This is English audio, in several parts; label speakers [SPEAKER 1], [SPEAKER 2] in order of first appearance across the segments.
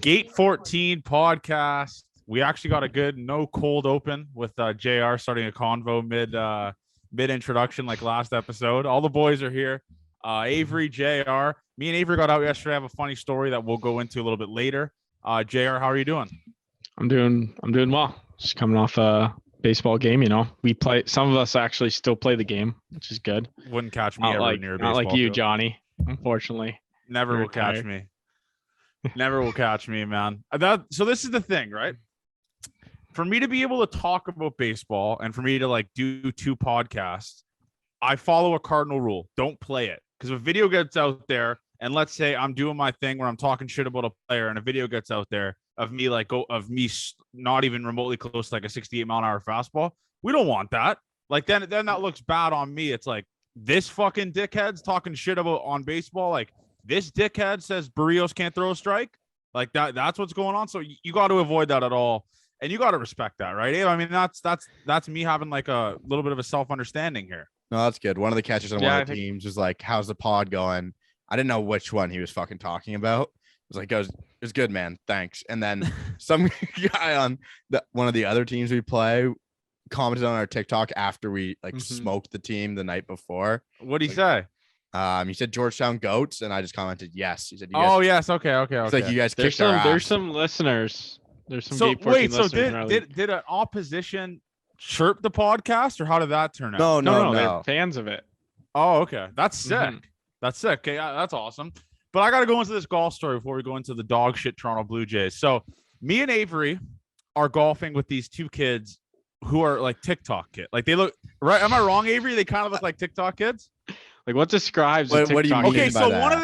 [SPEAKER 1] Gate 14 podcast. We actually got a good no cold open with JR starting a convo mid introduction like last episode. All the boys are here. Avery, JR. Me and Avery got out yesterday. I have a funny story that we'll go into a little bit later. JR, how are you doing?
[SPEAKER 2] I'm doing well. Just coming off a baseball game, We play, some of us actually still play the game, which is good.
[SPEAKER 1] Wouldn't catch me ever near a baseball
[SPEAKER 2] not like you,
[SPEAKER 1] field.
[SPEAKER 2] Johnny, unfortunately.
[SPEAKER 1] Never will catch me. Never will catch me, man. So this is the thing, right? For me to be able to talk about baseball and for me to like do two podcasts, I follow a cardinal rule. Don't play it. Because if a video gets out there, and let's say I'm doing my thing where I'm talking shit about a player and a video gets out there of me not even remotely close to like a 68-mile-an-hour fastball, we don't want that. Like then that looks bad on me. It's like this fucking dickhead's talking shit about on baseball. Like this dickhead says Berrios can't throw a strike. Like that's what's going on. So you got to avoid that at all. And you got to respect that, right? I mean, that's me having like a little bit of a self-understanding here.
[SPEAKER 3] No, that's good. One of the catchers on one of the teams was like, how's the pod going? I didn't know which one he was fucking talking about. It was like, it was good, man. Thanks. And then some guy on one of the other teams we play commented on our TikTok after we smoked the team the night before.
[SPEAKER 1] What'd he say?
[SPEAKER 3] He said Georgetown Goats, and I just commented yes. He said,
[SPEAKER 1] yes, okay.
[SPEAKER 3] It's like you guys kicked our ass.
[SPEAKER 2] There's some listeners. There's some
[SPEAKER 1] so
[SPEAKER 2] Gate 14
[SPEAKER 1] so
[SPEAKER 2] listeners
[SPEAKER 1] did an opposition chirp the podcast, or how did that turn
[SPEAKER 3] out?
[SPEAKER 2] No. They're fans of it.
[SPEAKER 1] Oh, okay. That's sick. That's sick. Okay, that's awesome. But I got to go into this golf story before we go into the dog shit Toronto Blue Jays. So me and Avery are golfing with these two kids who are like TikTok kids. Like they look right. Am I wrong, Avery? They kind of look like TikTok kids.
[SPEAKER 2] Like what describes
[SPEAKER 3] what do you mean?
[SPEAKER 1] Okay, so
[SPEAKER 3] that?
[SPEAKER 1] one of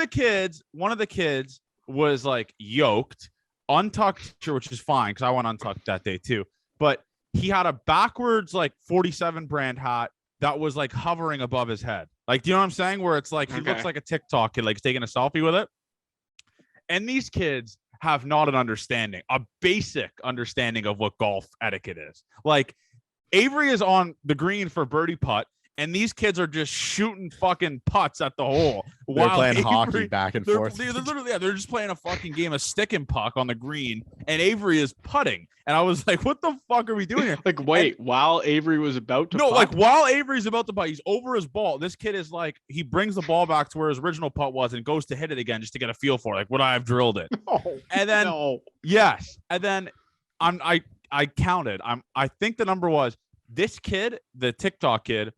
[SPEAKER 1] the kids was like yoked, untucked, which is fine because I went untucked that day too. But he had a backwards like 47 brand hat that was like hovering above his head. Like, do you know what I'm saying? Where it's like he looks like a TikTok kid, like taking a selfie with it. And these kids have not a basic understanding of what golf etiquette is. Like Avery is on the green for birdie putt, and these kids are just shooting fucking putts at the hole.
[SPEAKER 3] They're playing hockey back and forth.
[SPEAKER 1] They're literally, they're just playing a fucking game of stick and puck on the green, and Avery is putting. And I was like, what the fuck are we doing here?
[SPEAKER 2] Like, wait, while Avery was about to putt?
[SPEAKER 1] Like while Avery's about to putt, he's over his ball. This kid is like, he brings the ball back to where his original putt was and goes to hit it again just to get a feel for it. Like, would I have drilled it? And then, yes. And then I counted. I think the number was this kid, the TikTok kid,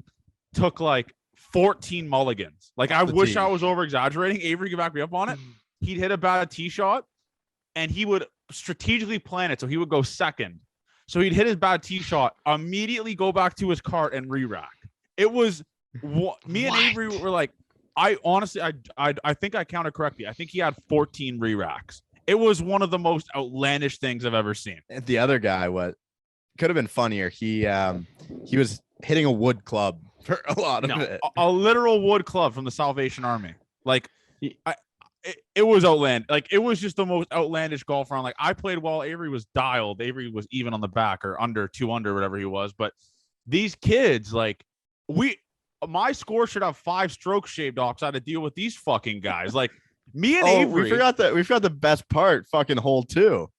[SPEAKER 1] took like 14 mulligans. Like I wish I was over exaggerating. Avery could back me up on it. He'd hit a bad tee shot and he would strategically plan it so he would go second. So he'd hit his bad tee shot, immediately go back to his cart and re-rack. It was me and Avery were like, I honestly think I counted correctly. I think he had 14 re-racks. It was one of the most outlandish things I've ever seen.
[SPEAKER 3] And the other guy, what could have been funnier, he was hitting a wood club for a lot of it.
[SPEAKER 1] A literal wood club from the Salvation Army. Like it was outlandish. Like it was just the most outlandish golf round. Like I played well. Avery was dialed. Avery was even on the back or under 2 under, whatever he was. But these kids, like my score should have 5 strokes shaved off. So I had to deal with these fucking guys. Like me and Avery.
[SPEAKER 3] We forgot the best part. Fucking hole 2.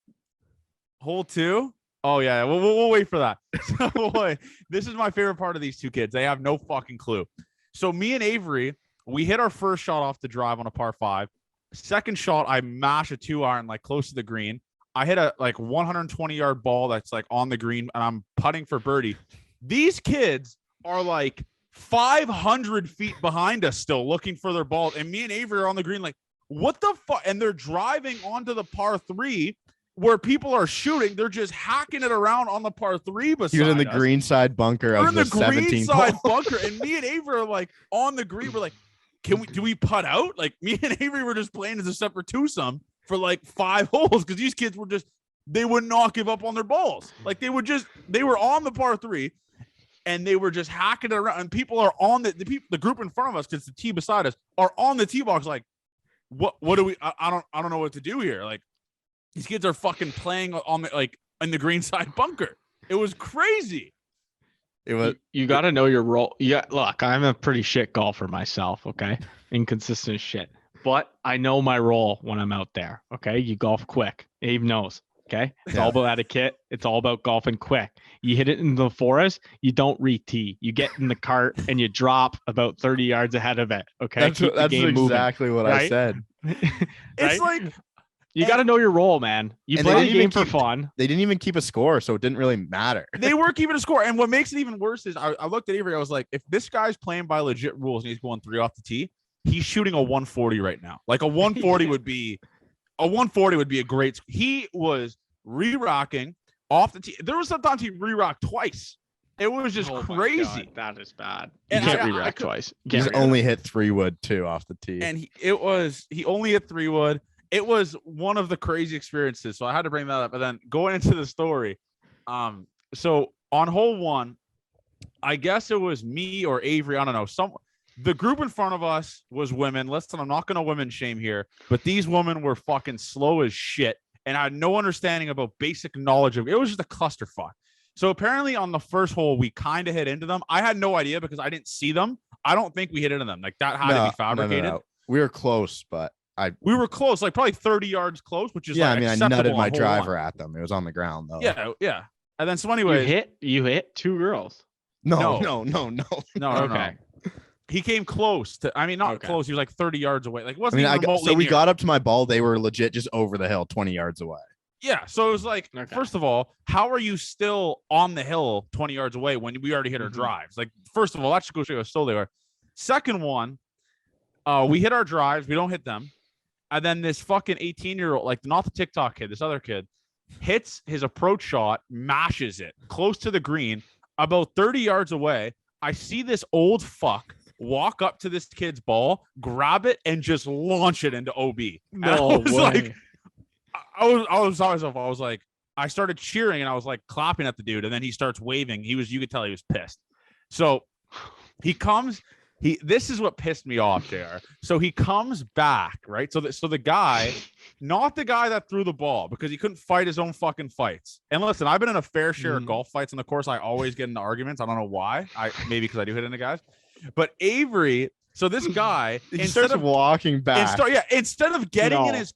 [SPEAKER 1] Hole 2. Oh yeah, we'll wait for that. So boy, this is my favorite part of these two kids. They have no fucking clue. So me and Avery, we hit our first shot off the drive on a par 5. Second shot, I mash a 2-iron like close to the green. I hit a like 120-yard ball that's like on the green, and I'm putting for birdie. These kids are like 500 feet behind us still looking for their ball, and me and Avery are on the green like, what the fuck? And they're driving onto the par 3 where people are shooting. They're just hacking it around on the par 3 beside
[SPEAKER 3] He was in the
[SPEAKER 1] us.
[SPEAKER 3] green side bunker of the 17th
[SPEAKER 1] green side bunker, and me and Avery are like on the green. We're like, do we putt out? Like me and Avery were just playing as a separate twosome for like 5 holes because these kids were they would not give up on their balls. Like they were on the par 3 and they were just hacking it around, and people are on the group in front of us, because the tee beside us are on the tee box. Like, what do we, I don't know what to do here. Like, these kids are fucking playing on the, like in the green side bunker. It was crazy.
[SPEAKER 3] It was.
[SPEAKER 2] You got to know your role. Yeah, look, I'm a pretty shit golfer myself. Okay, inconsistent shit. but I know my role when I'm out there. Okay, you golf quick. Abe knows. Okay, it's all about etiquette. It's all about golfing quick. You hit it in the forest, you don't re-tee. You get in the cart and you drop about 30 yards ahead of it. Okay,
[SPEAKER 3] that's exactly what I said.
[SPEAKER 1] It's like
[SPEAKER 2] you got to know your role, man. You play the game for fun.
[SPEAKER 3] They didn't even keep a score, so it didn't really matter.
[SPEAKER 1] They were keeping a score, and what makes it even worse is I looked at Avery. I was like, if this guy's playing by legit rules and he's going 3 off the tee, he's shooting a 140 right now. Like a 140 would be a great. He was re-rocking off the tee. There was sometimes he re-rocked twice. It was just crazy.
[SPEAKER 2] That is bad.
[SPEAKER 1] And
[SPEAKER 2] you can't re-rock twice.
[SPEAKER 3] He's only hit 3 wood too off the tee.
[SPEAKER 1] And he only hit 3 wood. It was one of the crazy experiences. So I had to bring that up. But then going into the story. So on hole 1, I guess it was me or Avery. I don't know. The group in front of us was women. Listen, I'm not going to women shame here, but these women were fucking slow as shit. And I had no understanding about basic knowledge of it. Was just a clusterfuck. So apparently on the first hole, we kind of hit into them. I had no idea because I didn't see them. I don't think we hit into them. Like that had to be fabricated.
[SPEAKER 3] No. We were close, but
[SPEAKER 1] we were close, like probably 30 yards close, which is
[SPEAKER 3] I nutted my driver at them. It was on the ground though.
[SPEAKER 1] Yeah. And then so anyway,
[SPEAKER 2] you hit 2 girls.
[SPEAKER 3] No.
[SPEAKER 1] Okay. He came close to. I mean, not close. He was like 30 yards away. Like wasn't.
[SPEAKER 3] So we got up to my ball. They were legit just over the hill, 20 yards away.
[SPEAKER 1] Yeah. So it was like, first of all, how are you still on the hill 20 yards away when we already hit our drives? Like, first of all, that should go show you how slow they are. Second one, we hit our drives. We don't hit them. And then this fucking 18-year-old, like not the TikTok kid, this other kid, hits his approach shot, mashes it close to the green, about 30 yards away. I see this old fuck walk up to this kid's ball, grab it, and just launch it into OB.
[SPEAKER 2] No way.
[SPEAKER 1] Like, I was like, I started cheering and I was like clapping at the dude, and then he starts waving. You could tell he was pissed. So he comes. This is what pissed me off, JR. So he comes back, right? So the guy, not the guy that threw the ball, because he couldn't fight his own fucking fights. And listen, I've been in a fair share of golf fights on the course. I always get into arguments. I don't know why. Maybe because I do hit into guys. But Avery, so this guy,
[SPEAKER 3] instead of walking back,
[SPEAKER 1] instead of getting in his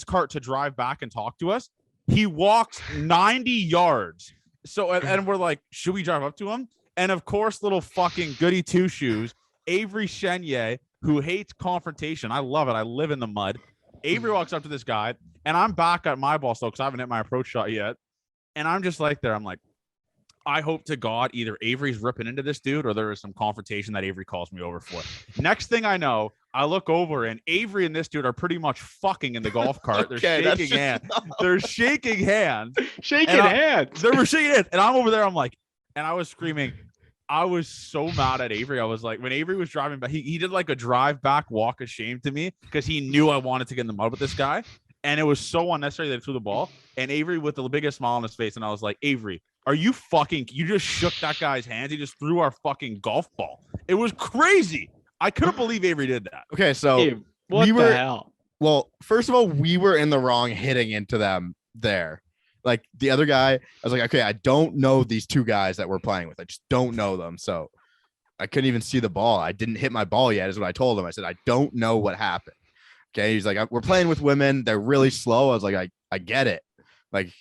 [SPEAKER 1] cart to drive back and talk to us, he walks 90 yards. So and we're like, should we drive up to him? And of course, little fucking goody two shoes, Avery Chenier, who hates confrontation. I love it. I live in the mud. Avery walks up to this guy, and I'm back at my ball still because I haven't hit my approach shot yet. And I'm just like there. I'm like, I hope to God either Avery's ripping into this dude or there is some confrontation that Avery calls me over for. Next thing I know, I look over and Avery and this dude are pretty much fucking in the golf cart. They're shaking hands. They're shaking hands. They were shaking hands. And I'm over there. I'm like, and I was screaming. I was so mad at Avery. I was like, when Avery was driving back, he did like a drive back walk of shame to me because he knew I wanted to get in the mud with this guy. And it was so unnecessary that he threw the ball. And Avery with the biggest smile on his face. And I was like, Avery, are you you just shook that guy's hands. He just threw our fucking golf ball. It was crazy. I couldn't believe Avery did that.
[SPEAKER 3] Okay. So
[SPEAKER 2] what the hell?
[SPEAKER 3] Well, first of all, we were in the wrong hitting into them there. Like the other guy, I was like, okay, I don't know these 2 guys that we're playing with. I just don't know them. So I couldn't even see the ball. I didn't hit my ball yet, is what I told him. I said, I don't know what happened. Okay. He's like, we're playing with women. They're really slow. I was like, I get it. Like,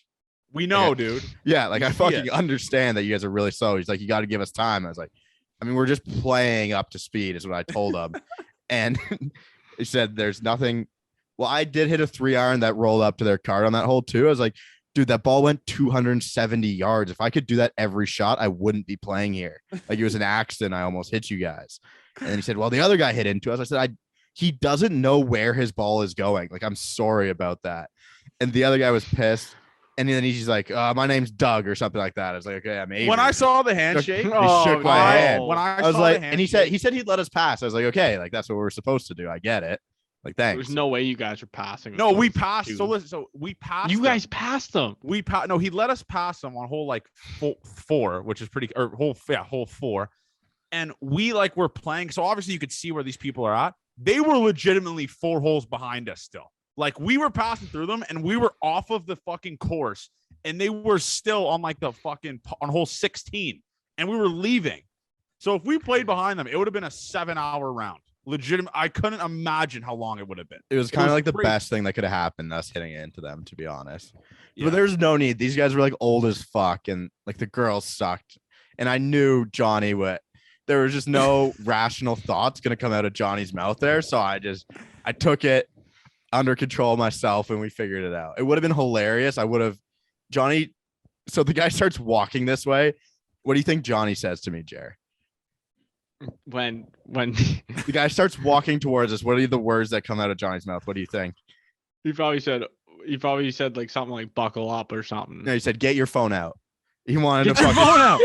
[SPEAKER 1] we know, dude.
[SPEAKER 3] Yeah. Like, I fucking understand that you guys are really slow. He's like, you got to give us time. I was like, I mean, we're just playing up to speed, is what I told him. And he said, there's nothing. Well, I did hit a 3-iron that rolled up to their cart on that hole too. I was like, dude, that ball went 270 yards. If I could do that every shot, I wouldn't be playing here. Like, it was an accident. I almost hit you guys. And then he said, well, the other guy hit into us. I said, he doesn't know where his ball is going. Like, I'm sorry about that. And the other guy was pissed. And then he's like, my name's Doug or something like that. I was like, okay, I'm Avery.
[SPEAKER 1] When I saw the handshake,
[SPEAKER 3] he shook my hand.
[SPEAKER 1] When I
[SPEAKER 3] was
[SPEAKER 1] saw
[SPEAKER 3] like,
[SPEAKER 1] the
[SPEAKER 3] and he said he'd let us pass. I was like, okay, like that's what we're supposed to do. I get it. Like, thanks.
[SPEAKER 2] There's no way you guys are passing.
[SPEAKER 1] No, we passed. So listen, so we passed.
[SPEAKER 2] You guys passed them.
[SPEAKER 1] No, he let us pass them on hole like 4, which is hole 4. And we were playing. So obviously you could see where these people are at. They were legitimately 4 holes behind us still. Like, we were passing through them and we were off of the fucking course and they were still on on hole 16 and we were leaving. So if we played behind them, it would have been a 7-hour round. legitimate. I couldn't imagine how long it would have been.
[SPEAKER 3] It was kind of like the best thing that could have happened, us hitting it into them, to be honest. Yeah. But there's no need. These guys were like old as fuck, and like the girls sucked. And I knew Johnny would. There was just no rational thoughts gonna come out of Johnny's mouth there. So I took it under control myself, and we figured it out. It would have been hilarious. Johnny. So the guy starts walking this way. What do you think Johnny says to me, Jer?
[SPEAKER 2] When
[SPEAKER 3] the guy starts walking towards us, what are the words that come out of Johnny's mouth? What do you think?
[SPEAKER 2] He probably said like something like "buckle up" or something.
[SPEAKER 3] No, he said, "Get your phone out." He wanted
[SPEAKER 2] to fucking phone out.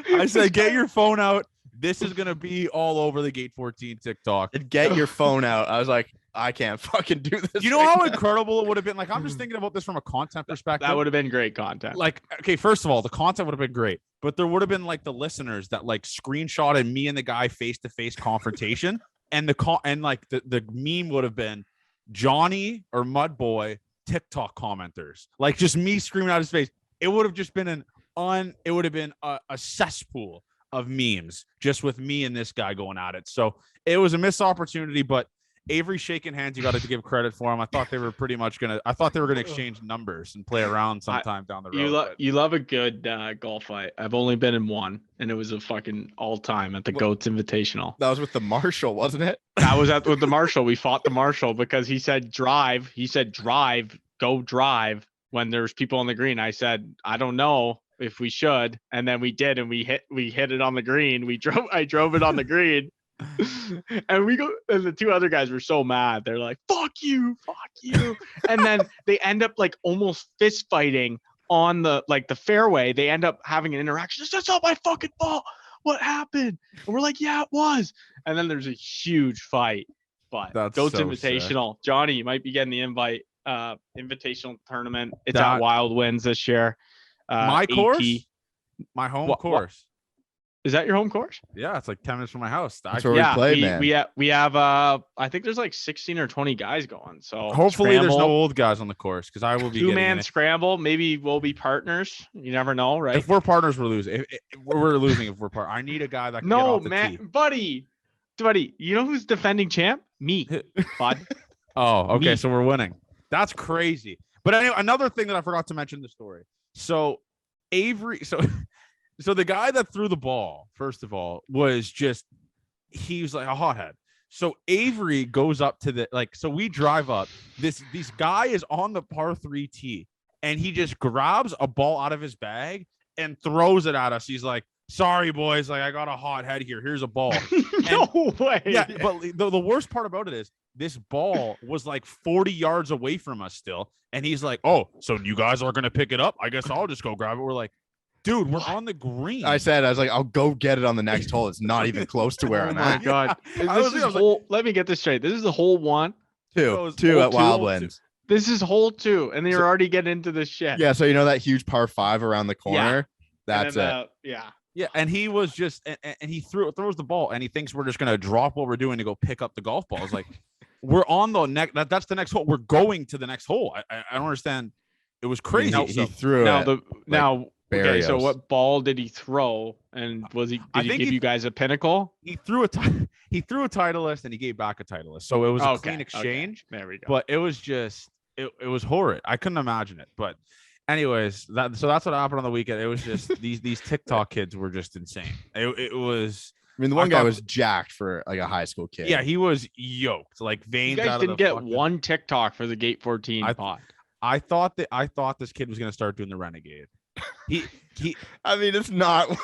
[SPEAKER 1] I said, "Get your phone out." This is gonna be all over the Gate 14 TikTok.
[SPEAKER 3] And get your phone out. I was like, I can't fucking do this.
[SPEAKER 1] You know how incredible it would have been? Like, I'm just thinking about this from a content perspective.
[SPEAKER 2] That would have been great content.
[SPEAKER 1] Like, okay, first of all, the content would have been great, but there would have been like the listeners that like screenshotted me and the guy face-to-face confrontation, and the meme would have been Johnny or Mudboy TikTok commenters, like just me screaming out his face. It would have just been it would have been a cesspool of memes just with me and this guy going at it. So it was a missed opportunity, but Avery shaking hands, you got to give credit for him. I thought they were gonna exchange numbers and play around sometime down the road.
[SPEAKER 2] You love a good golf fight. I've only been in one, and it was a fucking all time at the Goats Invitational.
[SPEAKER 3] That was with the Marshall, wasn't it?
[SPEAKER 2] That was with the Marshall. We fought the Marshall because he said drive. He said drive, go drive. When there's people on the green, I said I don't know if we should, and then we did, and we hit it on the green. I drove it on the green. And the two other guys were so mad. They're like, fuck you. And then they end up like almost fist fighting on the fairway. They end up having an interaction. That's not my fucking fault. What happened? And we're like, yeah, it was. And then there's a huge fight. But Goats Invitational. Sick. Johnny, you might be getting the invitational tournament. It's at Wild Winds this year.
[SPEAKER 1] My course? My home course.
[SPEAKER 2] Is that your home course?
[SPEAKER 1] Yeah, it's like 10 minutes from my house.
[SPEAKER 3] That's where we play, man.
[SPEAKER 2] We have I think there's like 16 or 20 guys going. So
[SPEAKER 1] hopefully there's no old guys on the course because I will be
[SPEAKER 2] 2-man scramble. Maybe we'll be partners. You never know, right?
[SPEAKER 1] If we're partners, we're losing. If we're losing, if we're partners, I need a guy that can get off the tee.
[SPEAKER 2] buddy. You know who's defending champ? Me, bud.
[SPEAKER 1] Oh, okay. So we're winning. That's crazy. But anyway, another thing that I forgot to mention in the story. So Avery, So the guy that threw the ball, first of all, he was like a hothead. So Avery goes up to so we drive up. This guy is on the par 3 tee, and he just grabs a ball out of his bag and throws it at us. He's like, sorry, boys. Like, I got a hot head here. Here's a ball.
[SPEAKER 2] No way.
[SPEAKER 1] Yeah, but the worst part about it is this ball was like 40 yards away from us still. And he's like, oh, so you guys are going to pick it up? I guess I'll just go grab it. We're like, dude, we're on the green.
[SPEAKER 3] I was like, I'll go get it on the next hole. It's not even close to where I'm at.
[SPEAKER 2] Oh my God. Let me get this straight. This is the hole 1.
[SPEAKER 3] Two at Wild Winds.
[SPEAKER 2] This is hole 2, and you're already getting into this shit.
[SPEAKER 3] Yeah, so you know that huge par 5 around the corner? Yeah. That's it.
[SPEAKER 1] Yeah, and he was just and he throws the ball, and he thinks we're just gonna drop what we're doing to go pick up the golf ball. It's like we're on the next. That's the next hole. We're going to the next hole. I don't understand. It was crazy.
[SPEAKER 3] He threw it.
[SPEAKER 2] Okay, so what ball did he throw? And did he give you guys a pinnacle?
[SPEAKER 1] He threw a Titleist, and he gave back a Titleist. So it was a clean exchange.
[SPEAKER 2] Okay. There we go.
[SPEAKER 1] But it was just it was horrid. I couldn't imagine it. But anyways, that's what happened on the weekend. It was just these TikTok kids were just insane. It was.
[SPEAKER 3] I mean, the one guy was jacked for like a high school kid.
[SPEAKER 1] Yeah, he was yoked, like veins.
[SPEAKER 2] You guys
[SPEAKER 1] out
[SPEAKER 2] didn't
[SPEAKER 1] of the
[SPEAKER 2] get
[SPEAKER 1] fucking...
[SPEAKER 2] one TikTok for the Gate 14 pod.
[SPEAKER 1] I thought this kid was gonna start doing the Renegade. He
[SPEAKER 3] I mean, it's not.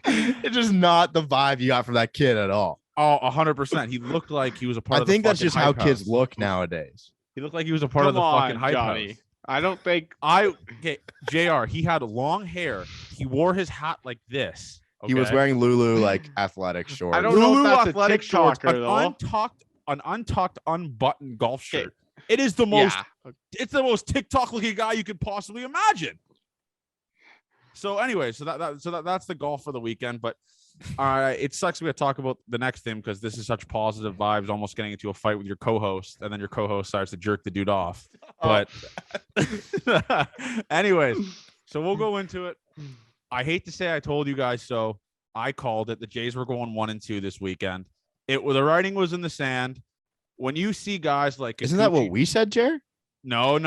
[SPEAKER 3] It's just not the vibe you got from that kid at all.
[SPEAKER 1] Oh, 100%. He looked like he was a part of the
[SPEAKER 3] I think that's just how kids look nowadays.
[SPEAKER 1] He looked like he was a part of the fucking hype
[SPEAKER 2] Johnny.
[SPEAKER 1] house.
[SPEAKER 2] I don't think
[SPEAKER 1] JR, he had long hair. He wore his hat like this. Okay?
[SPEAKER 3] He was wearing Lulu like athletic shorts.
[SPEAKER 2] I don't know if that's athletic shorts,
[SPEAKER 1] an untucked, unbuttoned golf shirt. It is the most. Yeah. It's the most TikTok looking guy you could possibly imagine. So anyway, that's the golf for the weekend. But it sucks we have to talk about the next thing because this is such positive vibes. Almost getting into a fight with your co-host, and then your co-host starts to jerk the dude off. But anyways, so we'll go into it. I hate to say I told you guys so. I called it. The Jays were going 1-2 this weekend. The writing was in the sand. When you see guys like
[SPEAKER 3] Isn't that what we said, Jer?
[SPEAKER 1] No.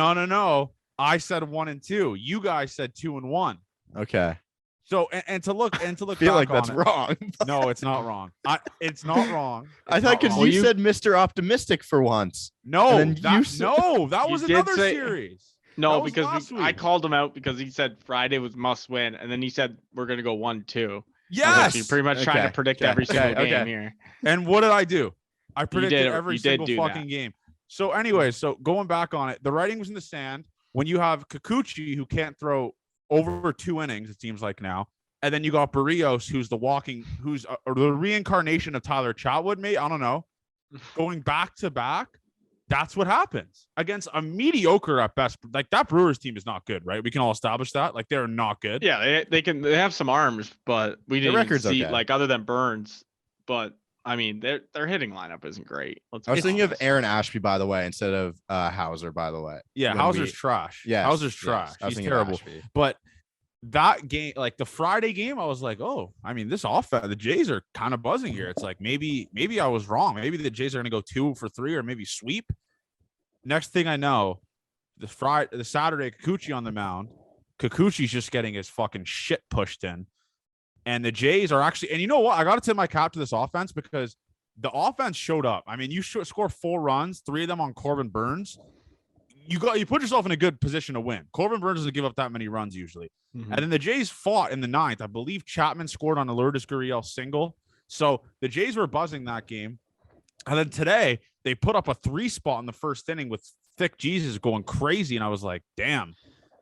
[SPEAKER 1] I said 1-2. You guys said 2-1.
[SPEAKER 3] Okay.
[SPEAKER 1] So and to look
[SPEAKER 3] I feel like that's wrong.
[SPEAKER 1] No, it's not wrong. It's not wrong.
[SPEAKER 3] I thought because you said Mr. Optimistic for once.
[SPEAKER 1] No, that was another series.
[SPEAKER 2] No, because I called him out because he said Friday was must win, and then he said we're gonna go 1-2.
[SPEAKER 1] Yes,
[SPEAKER 2] you're pretty much trying to predict every single game here.
[SPEAKER 1] And what did I do? I predicted every single fucking game. So anyway, going back on it, the writing was in the sand. When you have Kikuchi, who can't throw over 2 innings, it seems like now, and then you got Berrios, who's the reincarnation of Tyler Chatwood, mate. I don't know. Going back to back, that's what happens against a mediocre at best. Like that Brewers team is not good, right? We can all establish that. Like they're not good.
[SPEAKER 2] Yeah, they have some arms, but we didn't see like other than Burns. But I mean, their hitting lineup isn't great.
[SPEAKER 3] I was thinking of Aaron Ashby, by the way, instead of Hauser, by the way.
[SPEAKER 1] Yeah, Hauser's trash. Yeah, Hauser's trash. He's terrible. But that game, like the Friday game, I was like, oh, I mean, this offense, the Jays are kind of buzzing here. It's like maybe I was wrong. Maybe the Jays are going to go 2 for 3 or maybe sweep. Next thing I know, the Saturday, Kikuchi on the mound. Kikuchi's just getting his fucking shit pushed in. And the Jays are actually, and you know what? I got to tip my cap to this offense because the offense showed up. I mean, you score 4 runs, 3 of them on Corbin Burns. You put yourself in a good position to win. Corbin Burns doesn't give up that many runs usually. Mm-hmm. And then the Jays fought in the 9th. I believe Chapman scored on a Lourdes Gurriel single. So the Jays were buzzing that game. And then today they put up a 3 spot in the first inning with Thick Jesus going crazy. And I was like, damn.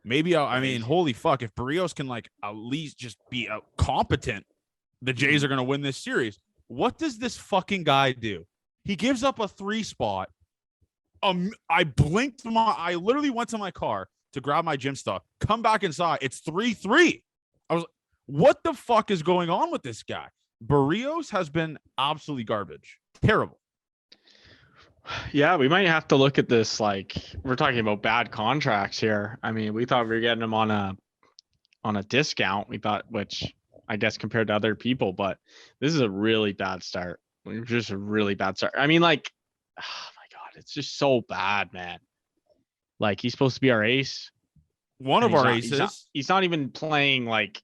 [SPEAKER 1] Maybe, I mean, holy fuck, if Berrios can, like, at least just be competent, the Jays are going to win this series. What does this fucking guy do? He gives up a 3 spot. I literally went to my car to grab my gym stuff, come back inside. It's 3-3. I was like, what the fuck is going on with this guy? Berrios has been absolutely garbage. Terrible.
[SPEAKER 2] Yeah, we might have to look at this like we're talking about bad contracts here. I mean, we thought we were getting him on a discount. We thought, which I guess compared to other people, but this is a really bad start. Just a really bad start. I mean, like, oh my God, it's just so bad, man. Like he's supposed to be our ace.
[SPEAKER 1] One of our aces.
[SPEAKER 2] He's not even playing like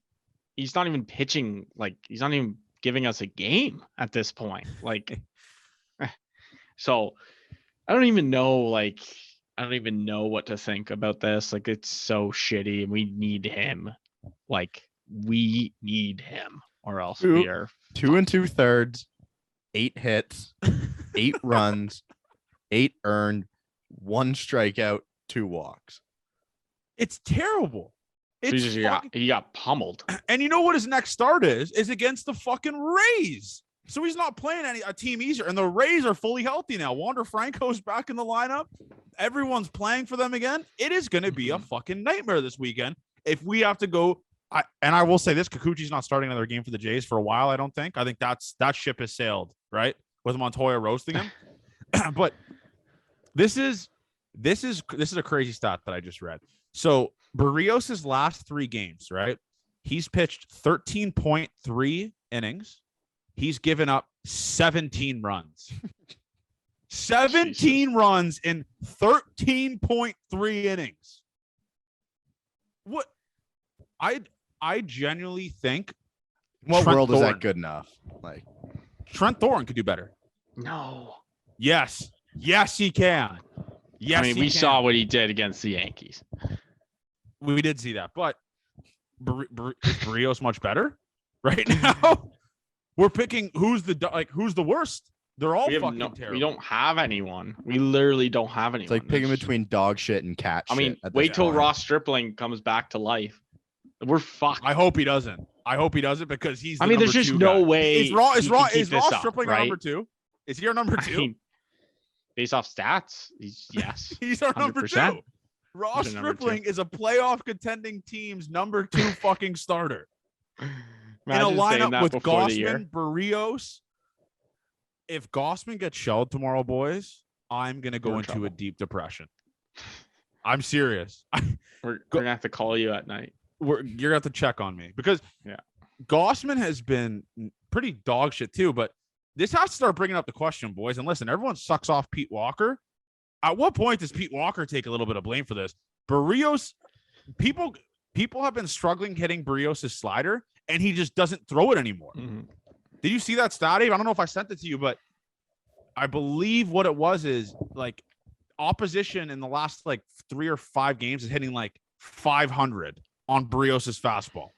[SPEAKER 2] he's not even pitching, like he's not even giving us a game at this point. Like so I don't even know what to think about this. Like it's so shitty and we need him. Like we need him or else we are
[SPEAKER 3] 2 2/3, 8 hits, 8 runs, 8 earned, 1 strikeout, 2 walks.
[SPEAKER 1] It's terrible.
[SPEAKER 2] He got pummeled.
[SPEAKER 1] And you know what his next start is against the fucking Rays. So he's not playing a team easier. And the Rays are fully healthy now. Wander Franco's back in the lineup. Everyone's playing for them again. It is going to be a fucking nightmare this weekend. If we have to go, and I will say this, Kikuchi's not starting another game for the Jays for a while, I don't think. I think that ship has sailed, right? With Montoya roasting him. But this is a crazy stat that I just read. So Berrios' last 3 games, right? He's pitched 13.3 innings. He's given up 17 runs. 17 runs in 13.3 innings. What? I genuinely think.
[SPEAKER 3] What world is that good enough? Like
[SPEAKER 1] Trent Thorne could do better.
[SPEAKER 2] No.
[SPEAKER 1] Yes, he can. Yes,
[SPEAKER 2] I mean, we saw what he did against the Yankees.
[SPEAKER 1] We did see that, but is Berrios much better right now? We're picking who's the worst. They're all fucking terrible.
[SPEAKER 2] We don't have anyone. We literally don't have anyone.
[SPEAKER 3] It's like picking between dog shit and cat shit.
[SPEAKER 2] I mean, wait till Ross Stripling comes back to life. We're fucked.
[SPEAKER 1] I hope he doesn't because he's.
[SPEAKER 2] I mean, there's just no way.
[SPEAKER 1] Is Ross Stripling our number 2? Is he our number 2? I mean,
[SPEAKER 2] based off stats, yes.
[SPEAKER 1] He's our number 2. Ross Stripling is a playoff contending team's number 2 fucking starter.
[SPEAKER 2] Imagine
[SPEAKER 1] in a lineup with Gausman, Berrios. If Gausman gets shelled tomorrow, boys, I'm going to go into a deep depression. I'm serious.
[SPEAKER 2] We're going to have to call you at night.
[SPEAKER 1] you're gonna have to check on me because Gossman has been pretty dog shit too. But this has to start bringing up the question, boys. And listen, everyone sucks off Pete Walker. At what point does Pete Walker take a little bit of blame for this? Berrios, people have been struggling hitting Berrios' slider, and he just doesn't throw it anymore. Mm-hmm. Did you see that stat, Dave? I don't know if I sent it to you, but I believe what it was is like opposition in the last like 3 or 5 games is hitting like 500 on Berrios' fastball.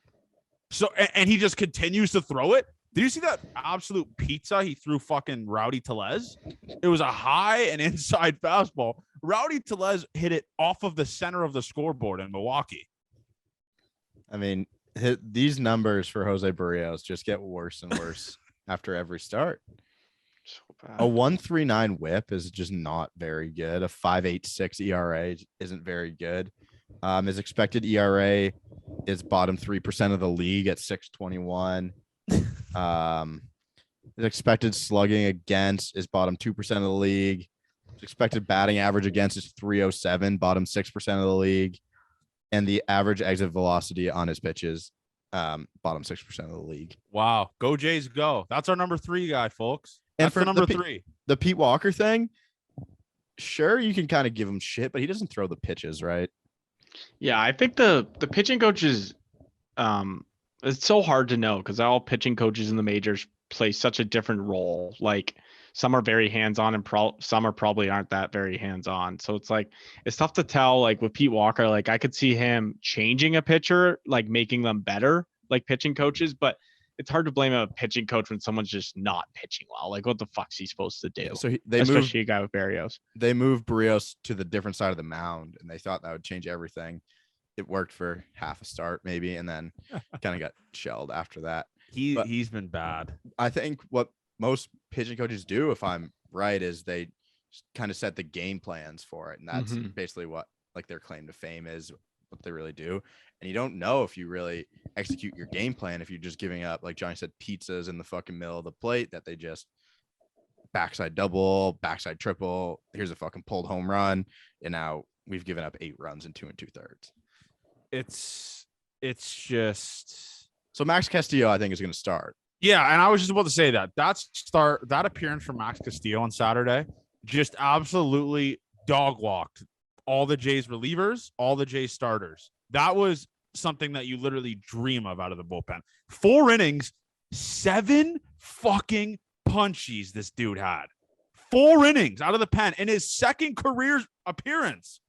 [SPEAKER 1] So, and he just continues to throw it. Did you see that absolute pizza he threw fucking Rowdy Tellez? It was a high and inside fastball. Rowdy Tellez hit it off of the center of the scoreboard in Milwaukee.
[SPEAKER 3] I mean, these numbers for Jose Berrios just get worse and worse after every start. So bad. A 1.39 whip is just not very good. A 5.86 ERA isn't very good. His expected ERA is bottom 3% of the league at 6.21. His expected slugging against is bottom 2% of the league. His expected batting average against is 307, bottom 6% of the league. And the average exit velocity on his pitches, bottom 6% of the league.
[SPEAKER 1] Wow. Go Jays, go. That's our number 3 guy, folks. That's
[SPEAKER 3] and for
[SPEAKER 1] number 3.
[SPEAKER 3] The Pete Walker thing, sure, you can kind of give him shit, but he doesn't throw the pitches, right?
[SPEAKER 2] Yeah, I think the pitching coaches, it's so hard to know because all pitching coaches in the majors play such a different role. Like some are very hands-on and some are probably aren't that very hands-on. So it's like, it's tough to tell. Like with Pete Walker, like I could see him changing a pitcher, like making them better, like pitching coaches, but it's hard to blame a pitching coach when someone's just not pitching well. Like what the fuck's he supposed to do?
[SPEAKER 3] Yeah, so
[SPEAKER 2] especially a guy with Berrios.
[SPEAKER 3] They moved Berrios to the different side of the mound and they thought that would change everything. It worked for half a start maybe, and then kind of got shelled after that.
[SPEAKER 1] He's been bad.
[SPEAKER 3] I think what most pitching coaches do, if I'm right, is they kind of set the game plans for it. And that's basically what like their claim to fame is, what they really do. And you don't know if you really execute your game plan if you're just giving up, like Johnny said, pizzas in the fucking middle of the plate that they just backside double, backside triple. Here's a fucking pulled home run. And now we've given up 8 runs in 2 2/3.
[SPEAKER 1] It's just
[SPEAKER 3] so Max Castillo, I think, is going to start.
[SPEAKER 1] Yeah, and I was just about to say that appearance from Max Castillo on Saturday just absolutely dog walked all the Jays relievers, all the Jays starters. That was something that you literally dream of out of the bullpen. 4 innings, 7 fucking punchies this dude had. 4 innings out of the pen in his second career appearance.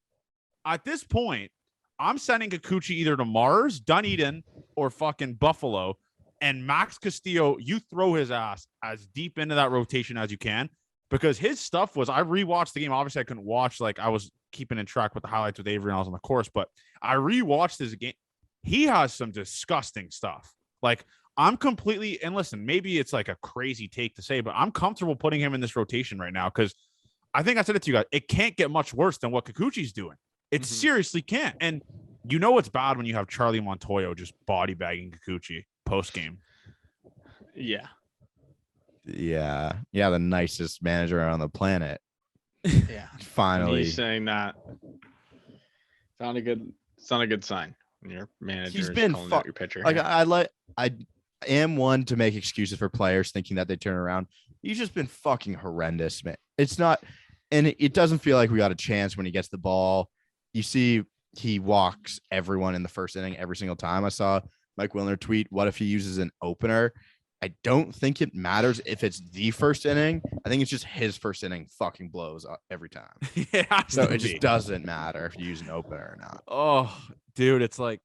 [SPEAKER 1] At this point, I'm sending Kikuchi either to Mars, Dunedin, or fucking Buffalo. And Max Castillo, you throw his ass as deep into that rotation as you can, because his stuff was, I rewatched the game. Obviously, I couldn't watch, like I was keeping in track with the highlights with Avery and I was on the course, but I rewatched his game. He has some disgusting stuff. Like I'm completely, and listen, maybe it's like a crazy take to say, but I'm comfortable putting him in this rotation right now because I think I said it to you guys. It can't get much worse than what Kikuchi's doing. It seriously can't. And you know it's bad when you have Charlie Montoyo just body bagging Kikuchi post game.
[SPEAKER 2] Yeah.
[SPEAKER 3] The nicest manager on the planet.
[SPEAKER 2] Yeah.
[SPEAKER 3] Finally.
[SPEAKER 2] He's saying that. It's not a good sign when your manager
[SPEAKER 3] He's
[SPEAKER 2] is
[SPEAKER 3] been
[SPEAKER 2] calling out your pitcher.
[SPEAKER 3] Like I am one to make excuses for players thinking that they turn around. He's just been fucking horrendous, man. It's not, and it doesn't feel like we got a chance when he gets the ball. You see, he walks everyone in the first inning every single time. I saw Mike Wilner tweet, what if he uses an opener? I don't think it matters if it's the first inning. I think it's just his first inning fucking blows up every time. So it just doesn't matter if you use an opener or not.
[SPEAKER 1] Oh, dude, it's like,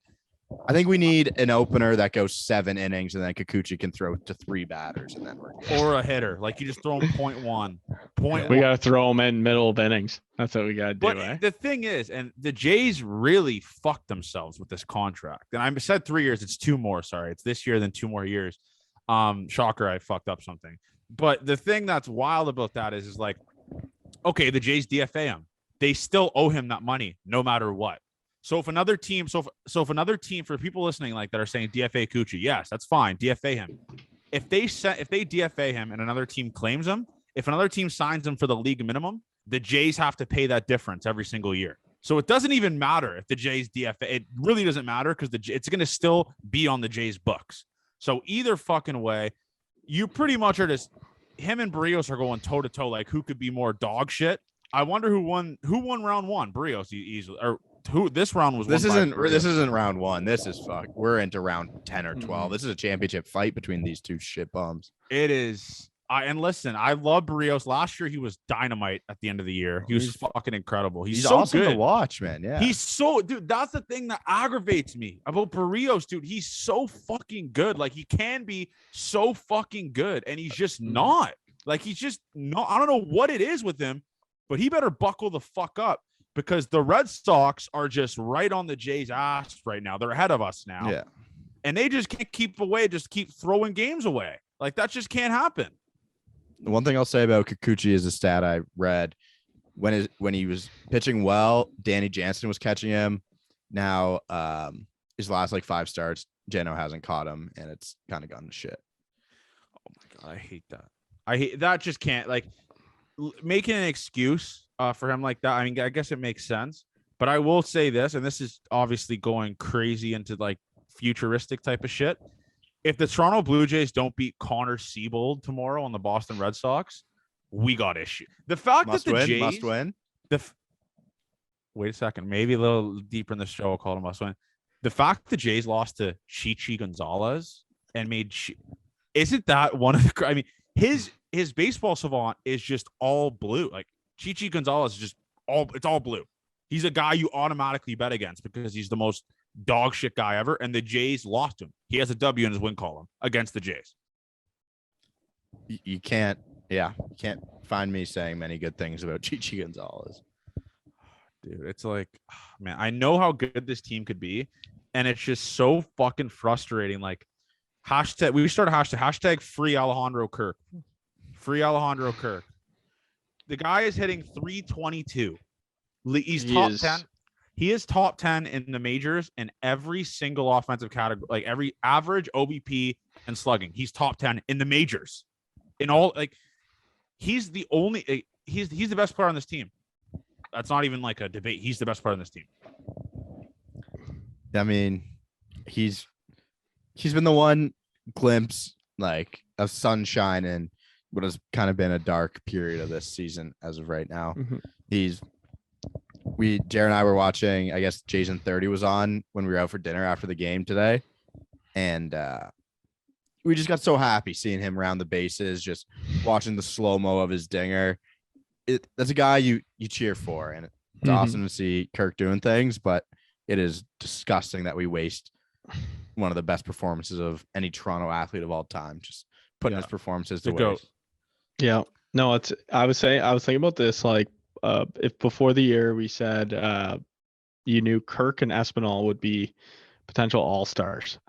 [SPEAKER 3] I think we need an opener that goes 7 innings and then Kikuchi can throw to 3 batters and then we're good.
[SPEAKER 1] Or a hitter. Like you just throw him 0.1.
[SPEAKER 2] We got to throw him in middle of innings. That's what we got to do.
[SPEAKER 1] But the thing is, and the Jays really fucked themselves with this contract. And I said 3 years. It's 2 more. Sorry. It's this year, then 2 more years. Shocker. I fucked up something. But the thing that's wild about that is like, okay, the Jays DFA him. They still owe him that money no matter what. So if another team, if another team, for people listening, like that are saying DFA Kikuchi, yes, that's fine. DFA him. If they DFA him and another team claims him, if another team signs him for the league minimum, the Jays have to pay that difference every single year. So it doesn't even matter if the Jays DFA. It really doesn't matter because it's going to still be on the Jays books. So either fucking way, you pretty much are just him and Berrios are going toe to toe. Like who could be more dog shit? I wonder who won round one. Berrios easily, or who this round was.
[SPEAKER 3] This isn't round one. This is fuck. We're into round 10 or 12. This is a championship fight between these two shit bums.
[SPEAKER 1] It is. And listen, I love Berrios. Last year, he was dynamite at the end of the year. He was fucking incredible. He's so
[SPEAKER 3] awesome
[SPEAKER 1] good
[SPEAKER 3] to watch, man. Yeah.
[SPEAKER 1] Dude, that's the thing that aggravates me about Berrios, dude. He's so fucking good. Like, he can be so fucking good, and he's just not. Like, he's just not. I don't know what it is with him, but he better buckle the fuck up because the Red Sox are just right on the Jays' ass right now. They're ahead of us now.
[SPEAKER 3] Yeah.
[SPEAKER 1] And they just can't keep throwing games away. Like, that just can't happen.
[SPEAKER 3] The one thing I'll say about Kikuchi is a stat I read when he was pitching well, Danny Jansen was catching him. Now, his last like 5 starts, Jano hasn't caught him, and it's kind of gone to shit.
[SPEAKER 1] Oh my God, I hate that. I hate that. Just can't like making an excuse for him like that. I mean, I guess it makes sense, but I will say this, and this is obviously going crazy into like futuristic type of shit. If the Toronto Blue Jays don't beat Connor Siebold tomorrow on the Boston Red Sox, we got issue. The fact that the Jays
[SPEAKER 3] must win.
[SPEAKER 1] Wait a second, maybe a little deeper in the show, I'll call it a must win. The fact the Jays lost to Chi Gonzalez and isn't that one of the? I mean, his baseball savant is just all blue. Like Chi Gonzalez is just it's all blue. He's a guy you automatically bet against because he's the most dog shit guy ever, and the Jays lost him. He has a W in his win column against the Jays.
[SPEAKER 3] You can't find me saying many good things about Chi Gonzalez.
[SPEAKER 1] Dude, it's like, man, I know how good this team could be, and it's just so fucking frustrating. Like, we started hashtag free Alejandro Kirk. Free Alejandro Kirk. The guy is hitting 322. He's top 10. He is top 10 in the majors in every single offensive category, like every average, OBP, and slugging. He's top 10 in the majors. In all, like, he's the best player on this team. That's not even like a debate. He's the best player on this team.
[SPEAKER 3] I mean, he's been the one glimpse like of sunshine in what has kind of been a dark period of this season as of right now. Mm-hmm. Jared and I were watching, I guess Jason 30 was on when we were out for dinner after the game today. And we just got so happy seeing him around the bases, just watching the slow-mo of his dinger. That's a guy you cheer for. And it's awesome to see Kirk doing things, but it is disgusting that we waste one of the best performances of any Toronto athlete of all time, just putting his performances to waste.
[SPEAKER 2] Yeah. No, I was thinking about this, like, if before the year we said you knew Kirk and Espinal would be potential all-stars.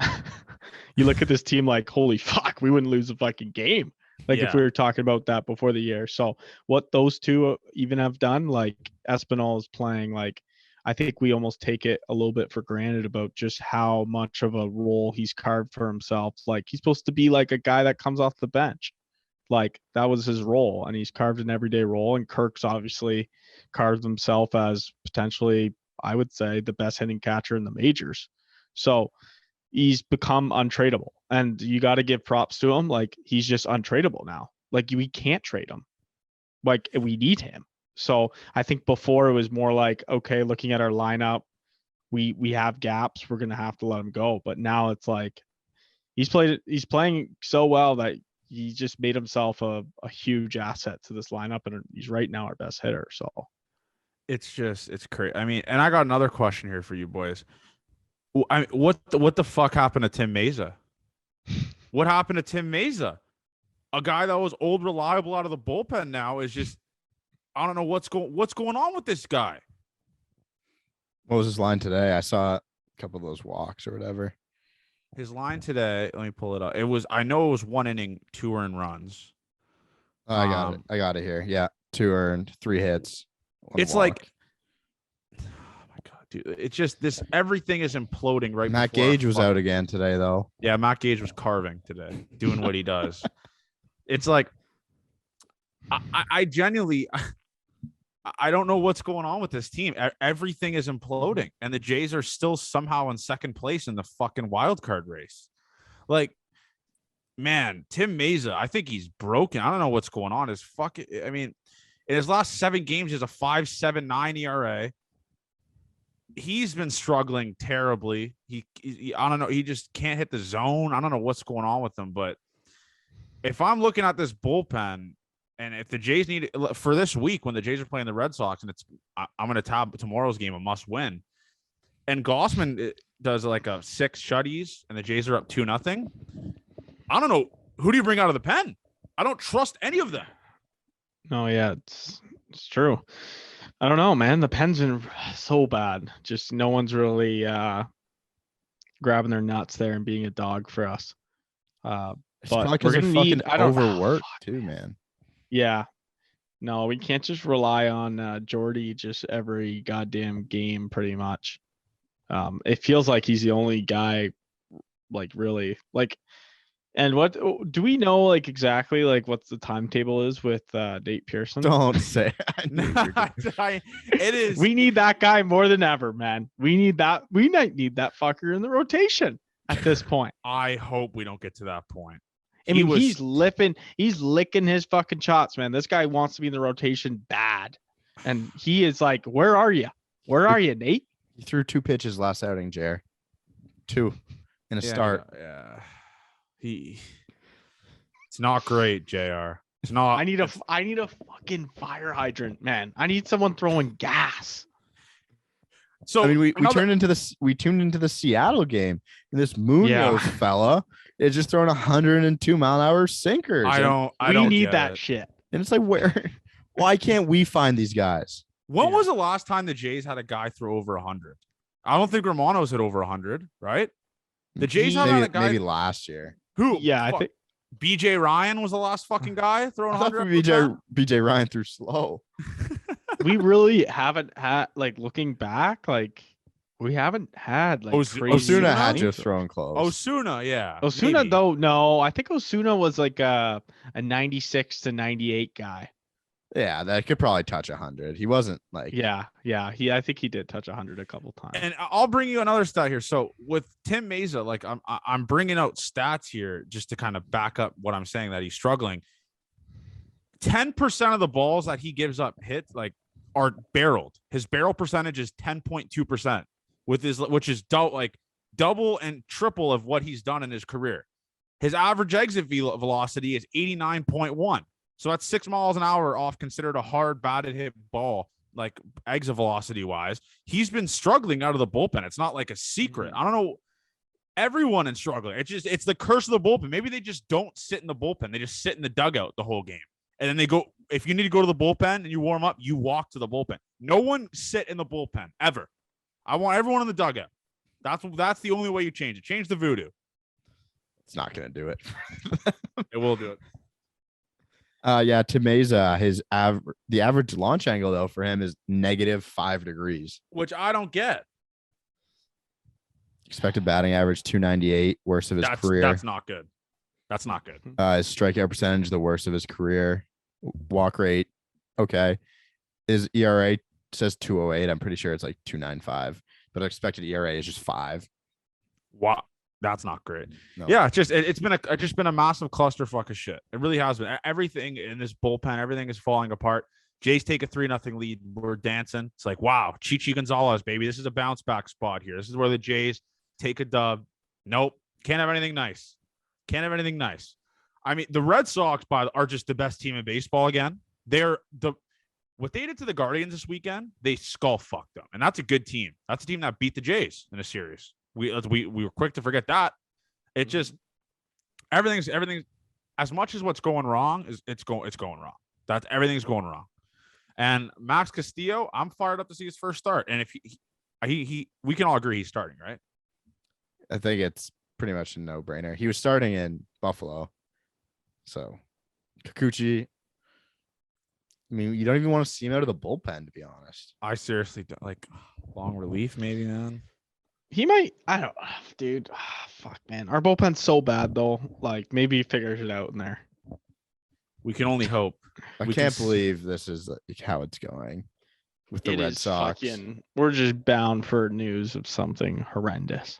[SPEAKER 2] You look at this team like, holy fuck, we wouldn't lose a fucking game. Like if we were talking about that before the year. So what those two even have done, like Espinal is playing, like, I think we almost take it a little bit for granted about just how much of a role he's carved for himself. Like he's supposed to be like a guy that comes off the bench. Like that was his role, and he's carved an everyday role. And Kirk's obviously carved himself as potentially, I would say, the best hitting catcher in the majors. So he's become untradeable, and you got to give props to him. Like he's just untradeable now. Like we can't trade him. Like we need him. So I think before it was more like, okay, looking at our lineup, we have gaps. We're gonna have to let him go. But now it's like he's playing so well that he just made himself a huge asset to this lineup, and he's right now our best hitter. So
[SPEAKER 1] it's crazy. I mean, and I got another question here for you boys. What the fuck happened to Tim Meza? What happened to Tim Meza? A guy that was old, reliable out of the bullpen now is just, I don't know what's going on with this guy.
[SPEAKER 3] What was his line today? I saw a couple of those walks or whatever.
[SPEAKER 1] His line today, let me pull it up. I know it was 1 inning, 2 earned runs.
[SPEAKER 3] Oh, I got it here. Yeah. 2 earned, 3 hits.
[SPEAKER 1] It's walk. Like, oh my God, dude. It's just everything is imploding right now.
[SPEAKER 3] Matt Gage was out again today, though.
[SPEAKER 1] Yeah, Matt Gage was carving today, doing what he does. It's like, I genuinely, I don't know what's going on with this team. Everything is imploding, and the Jays are still somehow in second place in the fucking wild card race. Like, man, Tim Meza, I think he's broken. I don't know what's going on. I mean, in his last 7 games, he has a 5.79 ERA. He's been struggling terribly. He I don't know. He just can't hit the zone. I don't know what's going on with him. But if I'm looking at this bullpen, and if the Jays need for this week when the Jays are playing the Red Sox, and I'm going to tab tomorrow's game a must win, and Gossman does like a 6 shutties, and the Jays are up 2-0. I don't know, who do you bring out of the pen? I don't trust any of them.
[SPEAKER 2] No, yeah, it's true. I don't know, man. The pen's been so bad. Just no one's really grabbing their nuts there and being a dog for us. But we're gonna need. I don't
[SPEAKER 3] overwork too, man.
[SPEAKER 2] Yeah. No, we can't just rely on Jordy just every goddamn game, pretty much. It feels like he's the only guy, like really, like. And what do we know, like exactly, like what the timetable is with Nate Pearson?
[SPEAKER 3] Don't say.
[SPEAKER 1] It is.
[SPEAKER 2] We need that guy more than ever, man. We need that. We might need that fucker in the rotation at this point.
[SPEAKER 1] I hope we don't get to that point.
[SPEAKER 2] I mean, he's licking his fucking chops, man. This guy wants to be in the rotation bad, and he is like, "Where are you? Where are you, Nate?"
[SPEAKER 3] He threw 2 pitches last outing, Jer. 2 in a start.
[SPEAKER 1] Yeah. It's not great, JR. It's not.
[SPEAKER 2] I need a fucking fire hydrant, man. I need someone throwing gas.
[SPEAKER 3] So I mean, we tuned into the Seattle game, and this Munoz fella is just throwing 102 mile an hour sinkers.
[SPEAKER 1] We
[SPEAKER 2] need that shit.
[SPEAKER 3] And it's like, why can't we find these guys?
[SPEAKER 1] When was the last time the Jays had a guy throw over 100? I don't think Romano's hit over 100, right? The Jays had a guy
[SPEAKER 3] maybe last year.
[SPEAKER 2] Who? Yeah, I think
[SPEAKER 1] BJ Ryan was the last fucking guy throwing 100.
[SPEAKER 3] BJ Ryan threw slow.
[SPEAKER 2] We really haven't had, like, looking back, like we haven't had like
[SPEAKER 3] Osuna had just thrown close.
[SPEAKER 1] Osuna, yeah.
[SPEAKER 2] Osuna maybe. Though, no, I think Osuna was like a 96 to 98 guy.
[SPEAKER 3] Yeah, that could probably touch 100. He wasn't like
[SPEAKER 2] I think he did touch 100 a couple times.
[SPEAKER 1] And I'll bring you another stat here. So with Tim Meza, like I'm bringing out stats here just to kind of back up what I'm saying, that he's struggling. 10% of the balls that he gives up hit like are barreled. His barrel percentage is 10.2% which is double and triple of what he's done in his career. His average exit velocity is 89.1. So that's 6 miles an hour off considered a hard batted hit ball, like exit velocity wise. He's been struggling out of the bullpen. It's not like a secret. I don't know. Everyone is struggling. It's the curse of the bullpen. Maybe they just don't sit in the bullpen. They just sit in the dugout the whole game. And then they go, if you need to go to the bullpen and you warm up, you walk to the bullpen. No one sit in the bullpen ever. I want everyone in the dugout. That's the only way you change it. Change the voodoo.
[SPEAKER 3] It's not going to do it.
[SPEAKER 1] It will do it.
[SPEAKER 3] To Meza, the average launch angle though for him is -5 degrees,
[SPEAKER 1] which I don't get.
[SPEAKER 3] Expected batting average 298, worst of his career.
[SPEAKER 1] That's not good. That's not good.
[SPEAKER 3] His strikeout percentage, the worst of his career. Walk rate, okay. His ERA says 208. I'm pretty sure it's like 295, but expected ERA is just 5.
[SPEAKER 1] Wow. That's not great.
[SPEAKER 3] No.
[SPEAKER 1] Yeah, it's been a massive clusterfuck of shit. It really has been. Everything in this bullpen, everything is falling apart. Jays take a 3-0 lead. We're dancing. It's like, wow, Chi Gonzalez, baby. This is a bounce back spot here. This is where the Jays take a dub. Nope. Can't have anything nice. Can't have anything nice. I mean, the Red Sox are just the best team in baseball again. What they did to the Guardians this weekend, they skull fucked them. And that's a good team. That's a team that beat the Jays in a series. We were quick to forget that. It just everything's as much as what's going wrong is it's going wrong. Everything's going wrong. And Max Castillo, I'm fired up to see his first start. And if we can all agree he's starting, right?
[SPEAKER 3] I think it's pretty much a no-brainer. He was starting in Buffalo. So Kikuchi, I mean, you don't even want to see him out of the bullpen, to be honest.
[SPEAKER 1] I seriously don't, like, long relief, maybe, man.
[SPEAKER 2] He might. I don't, dude. Fuck, man. Our bullpen's so bad, though. Like, maybe he figures it out in there.
[SPEAKER 1] We can only hope.
[SPEAKER 3] I can't believe this is how it's going. with the Red Sox.
[SPEAKER 2] We're just bound for news of something horrendous.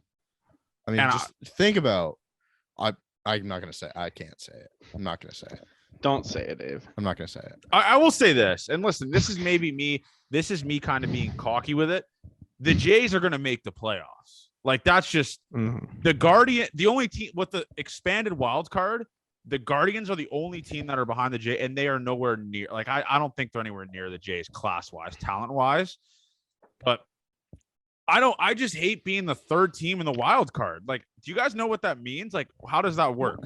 [SPEAKER 3] I mean, just think about. I'm not gonna say. I can't say it. I'm not gonna say it.
[SPEAKER 2] Don't say it, Dave.
[SPEAKER 3] I'm not gonna say it.
[SPEAKER 1] I will say this, and listen, this is maybe me. This is me kind of being cocky with it. The Jays are gonna make the playoffs. Like that's just the Guardian. The only team with the expanded wild card. The Guardians are the only team that are behind the Jays, and they are nowhere near. Like I don't think they're anywhere near the Jays class wise, talent wise. But I just hate being the third team in the wild card. Like, do you guys know what that means? Like, how does that work?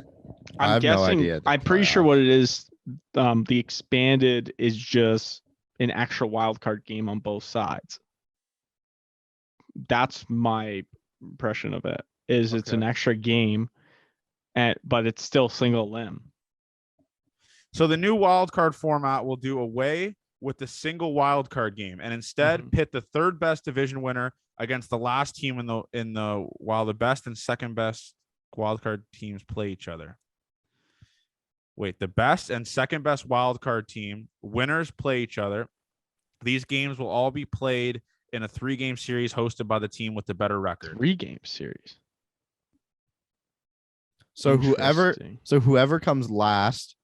[SPEAKER 2] I'm guessing. No idea. I'm pretty sure what it is. The expanded is just an extra wild card game on both sides. That's my impression of it. It's an extra game, but it's still single limb.
[SPEAKER 1] So the new wild card format will do away with the single wild card game and instead pit the third best division winner against the last team while the best and second best wild card teams play each other. Wait, the best and second best wild card team winners play each other. These games will all be played in a 3-game series hosted by the team with the better record.
[SPEAKER 2] 3-game series.
[SPEAKER 3] So whoever comes last,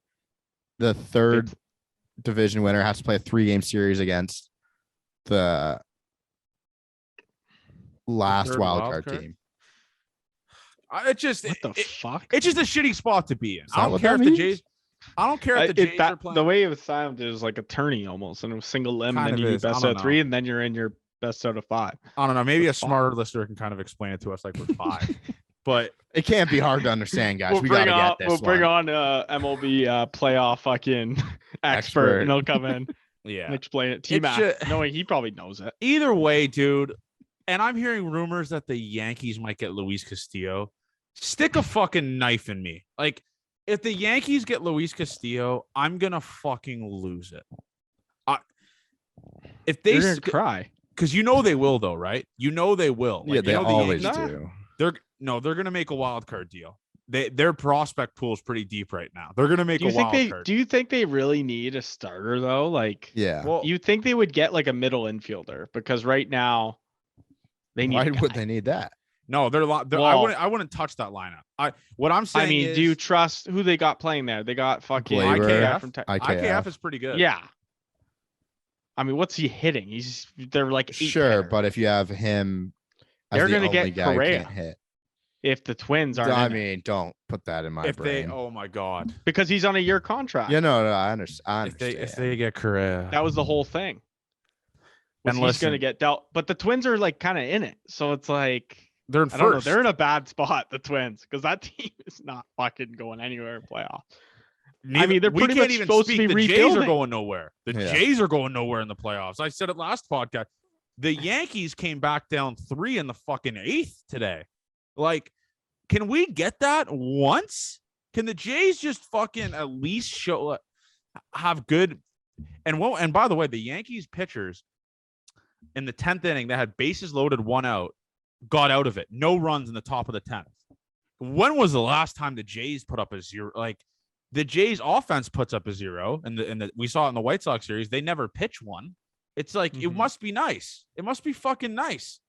[SPEAKER 3] the third division winner has to play a 3-game series against the last wild card team.
[SPEAKER 1] It's just
[SPEAKER 2] what the fuck?
[SPEAKER 1] It's just a shitty spot to be in. I don't care if the Jays. I don't care if the Jays are playing.
[SPEAKER 2] The way it was sounded, it was like a tourney almost, and it was single limb, and then you do best out of 3, and then you're in your best out of 5.
[SPEAKER 1] I don't know. Maybe a smarter listener can kind of explain it to us like we're 5. But
[SPEAKER 3] it can't be hard to understand, guys. We gotta get this.
[SPEAKER 2] We'll bring on MLB playoff fucking expert, and he'll come in.
[SPEAKER 1] Yeah,
[SPEAKER 2] and explain it. T-Mac, knowing he probably knows it.
[SPEAKER 1] Either way, dude. And I'm hearing rumors that the Yankees might get Luis Castillo. Stick a fucking knife in me. Like, if the Yankees get Luis Castillo, I'm gonna fucking lose it. If they
[SPEAKER 2] cry,
[SPEAKER 1] because you know they will, though, right? You know they will.
[SPEAKER 3] Like, they always do.
[SPEAKER 1] They're gonna make a wild card deal. Their prospect pool is pretty deep right now. They're gonna make a wild card.
[SPEAKER 2] Do you think they really need a starter though? Like,
[SPEAKER 3] yeah.
[SPEAKER 2] Well, you think they would get like a middle infielder because right now they need.
[SPEAKER 3] Why would they need that?
[SPEAKER 1] No, I wouldn't touch that lineup. What I'm saying
[SPEAKER 2] do you trust who they got playing there? They got fucking IKF from
[SPEAKER 1] IKF is pretty good.
[SPEAKER 2] Yeah. I mean, what's he hitting? They're like 8
[SPEAKER 3] sure,
[SPEAKER 2] pairs.
[SPEAKER 3] But if you have him,
[SPEAKER 2] they're gonna get Correa.
[SPEAKER 3] Hit.
[SPEAKER 2] If the Twins aren't,
[SPEAKER 3] I mean, don't put that in my brain.
[SPEAKER 1] Oh my god,
[SPEAKER 2] because he's on a year contract.
[SPEAKER 3] Yeah, no, I understand.
[SPEAKER 1] If they get Correa,
[SPEAKER 2] that was the whole thing. And he's gonna get dealt, but the Twins are like kind of in it, so it's like.
[SPEAKER 1] They're in first.
[SPEAKER 2] They're in a bad spot, the Twins, because that team is not fucking going anywhere in playoffs. I mean, they're pretty much supposed to be rebuilding.
[SPEAKER 1] The Jays are going nowhere. Jays are going nowhere in the playoffs. I said it last podcast. The Yankees came back down 3 in the fucking 8th today. Like, can we get that once? Can the Jays just fucking at least have good? And by the way, the Yankees pitchers in the 10th inning that had bases loaded, 1 out. Got out of it. No runs in the top of the 10th. When was the last time the Jays put up a 0? Like the Jays offense puts up a 0 and we saw it in the White Sox series. They never pitch one. It's like, it must be nice. It must be fucking nice.